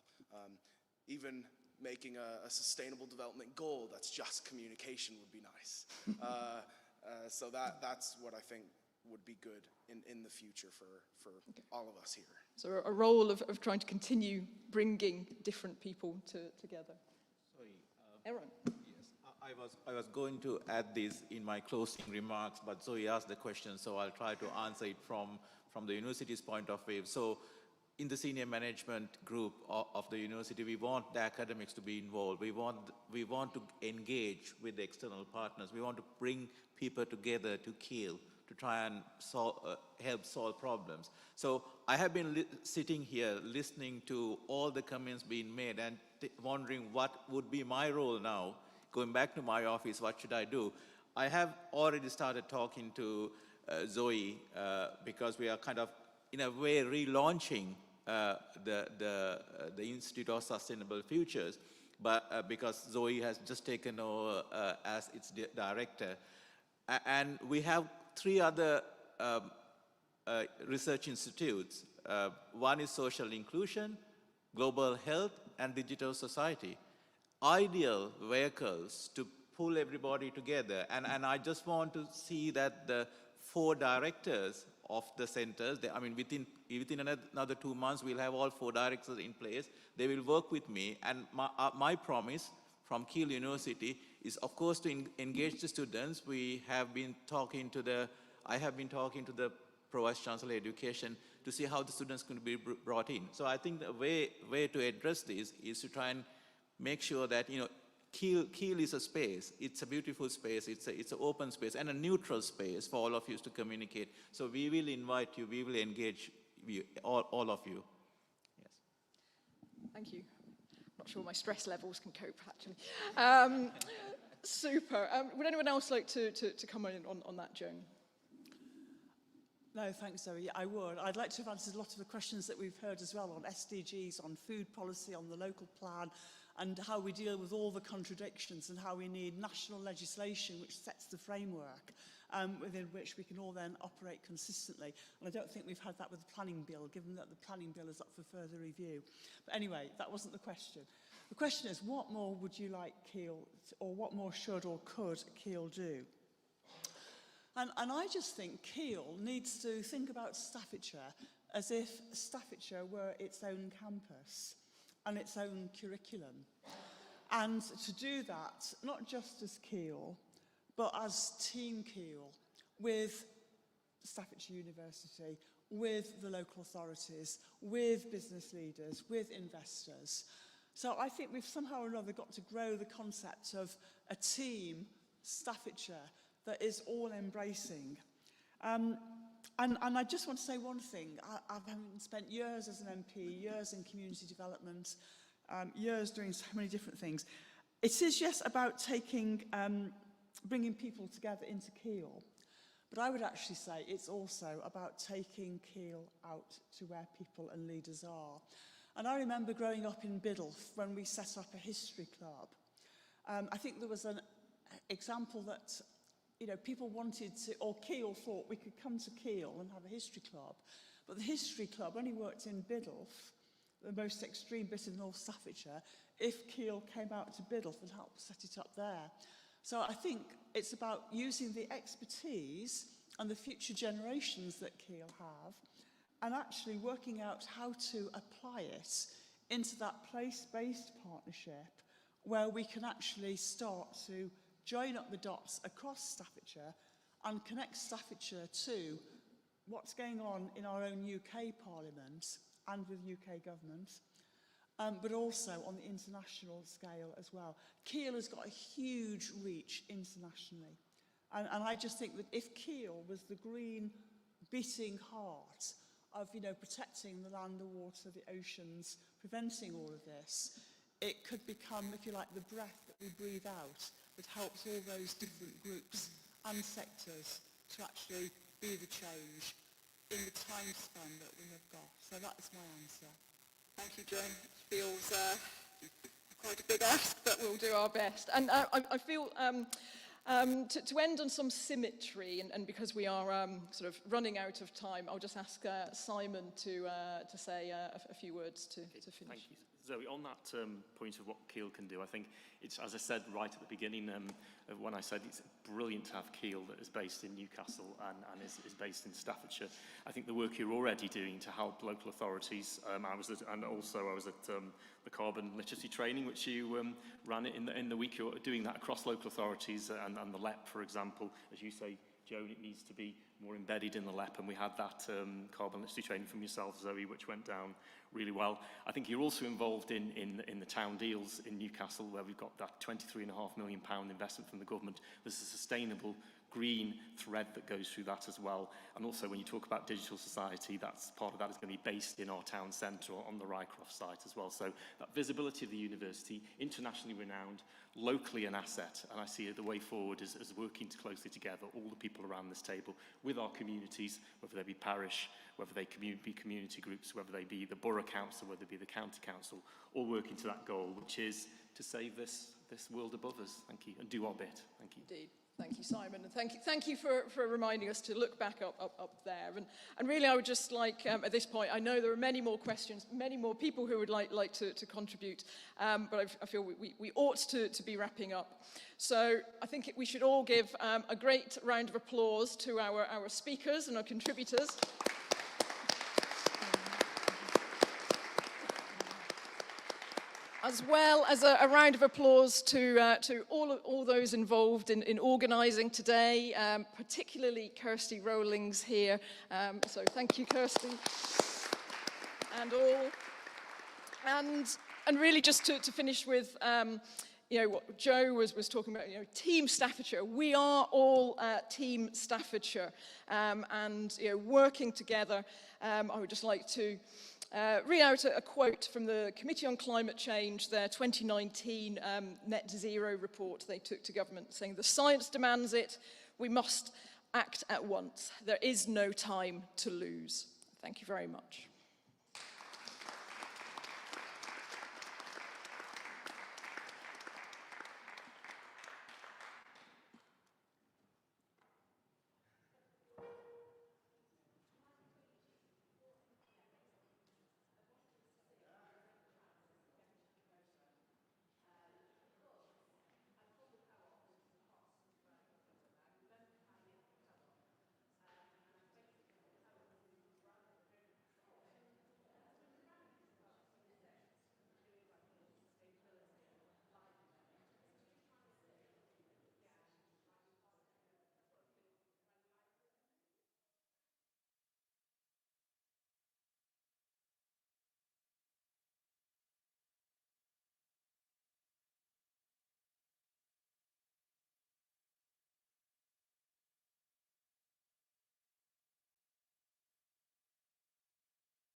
Even making a sustainable development goal that's just communication would be nice. So that's what I think would be good in the future for all of us here. So a role of trying to continue bringing different people together. Sorry. Aaron. Yes, I was going to add this in my closing remarks, but Zoe asked the question, so I'll try to answer it from the university's point of view. So in the senior management group of the university, we want the academics to be involved. We want to engage with the external partners. We want to bring people together to Keel to try and help solve problems. So I have been sitting here listening to all the comments being made and wondering what would be my role now. Going back to my office, what should I do? I have already started talking to Zoe because we are kind of, in a way, relaunching the Institute of Sustainable Futures, but because Zoe has just taken over as its director. And we have 3 other research institutes. One is social inclusion, global health, and digital society. Ideal vehicles to pull everybody together. And I just want to see that the 4 directors of the centers, within another 2 months, we'll have all 4 directors in place. They will work with me. And my promise from Keele University is, of course, to engage the students. I have been talking to the Pro-Vice Chancellor Education to see how the students can be brought in. So I think the way to address this is to try and make sure that, Keel is a space. It's a beautiful space. It's an open space and a neutral space for all of you to communicate. So we will invite you. We will engage you, all of you. Yes. Thank you. I'm not sure my stress levels can cope, actually. Super. Would anyone else like to come in on that, Joan? No, thanks, Zoe. Yeah, I would. I'd like to have answered a lot of the questions that we've heard as well on SDGs, on food policy, on the local plan, and how we deal with all the contradictions and how we need national legislation which sets the framework within which we can all then operate consistently. And I don't think we've had that with the planning bill, given that the planning bill is up for further review. But anyway, that wasn't the question. The question is, what more would you like Keel, or what more should or could Keel do? And I just think Keel needs to think about Staffordshire as if Staffordshire were its own campus and its own curriculum. And to do that, not just as Keel, but as Team Keel, with Staffordshire University, with the local authorities, with business leaders, with investors. So I think we've somehow or another got to grow the concept of a team, Staffordshire, that is all embracing. And I just want to say one thing. I've spent years as an MP, years in community development, years doing so many different things. It is, yes, about taking, bringing people together into Keel. But I would actually say it's also about taking Keel out to where people and leaders are. And I remember growing up in Biddulph when we set up a history club. I think there was an example that people wanted to, or Keel thought we could come to Keel and have a history club. But the history club only worked in Biddulph, the most extreme bit of North Staffordshire, if Keel came out to Biddulph and helped set it up there. So I think it's about using the expertise and the future generations that Keel have and actually working out how to apply it into that place-based partnership where we can actually start to join up the dots across Staffordshire and connect Staffordshire to what's going on in our own UK Parliament and with UK government, but also on the international scale as well. Keel has got a huge reach internationally. And I just think that if Keel was the green beating heart of, protecting the land, the water, the oceans, preventing all of this, it could become, if you like, the breath that we breathe out that helps all those different groups and sectors to actually be the change in the time span that we have got. So that is my answer. Thank you, Joan. It feels quite a big ask, but we'll do our best. And I feel to end on some symmetry, and because we are sort of running out of time, I'll just ask Simon to say a few words to finish. Thank you. Zoe, on that point of what Keel can do, I think it's, as I said right at the beginning, when I said it's brilliant to have Keel that is based in Newcastle and is based in Staffordshire. I think the work you're already doing to help local authorities, I was at the carbon literacy training, which you ran it in the week. You're doing that across local authorities and the LEP, for example. As you say, Joan, it needs to be more embedded in the LEP, and we had that carbon literacy training from yourself, Zoe, which went down really well. I think you're also involved in the town deals in Newcastle, where we've got that £23.5 million investment from the government. There's a sustainable green thread that goes through that as well. And also when you talk about digital society, that's part of that is going to be based in our town centre or on the Rycroft site as well. So that visibility of the university, internationally renowned, locally an asset, and I see the way forward as working closely together, all the people around this table, with our communities, whether they be parish, whether they be community groups, whether they be the borough council, whether they be the county council, all working to that goal, which is to save this world above us. Thank you, and do our bit. Thank you. Indeed. Thank you, Simon, and thank you for reminding us to look back up there. And really, I would just like, at this point, I know there are many more questions, many more people who would like to contribute, but I feel we ought to be wrapping up. So I think we should all give a great round of applause to our speakers and our contributors. As well as a round of applause to all those involved in organising today, particularly Kirsty Rowling's here. So thank you, Kirsty, and all. And really just to finish with, you know, what Joe was talking about, you know, Team Staffordshire. We are all Team Staffordshire, and, you know, working together. I would just like to read out a quote from the Committee on Climate Change, their 2019 net zero report they took to government, saying, "The science demands it. We must act at once. There is no time to lose." Thank you very much.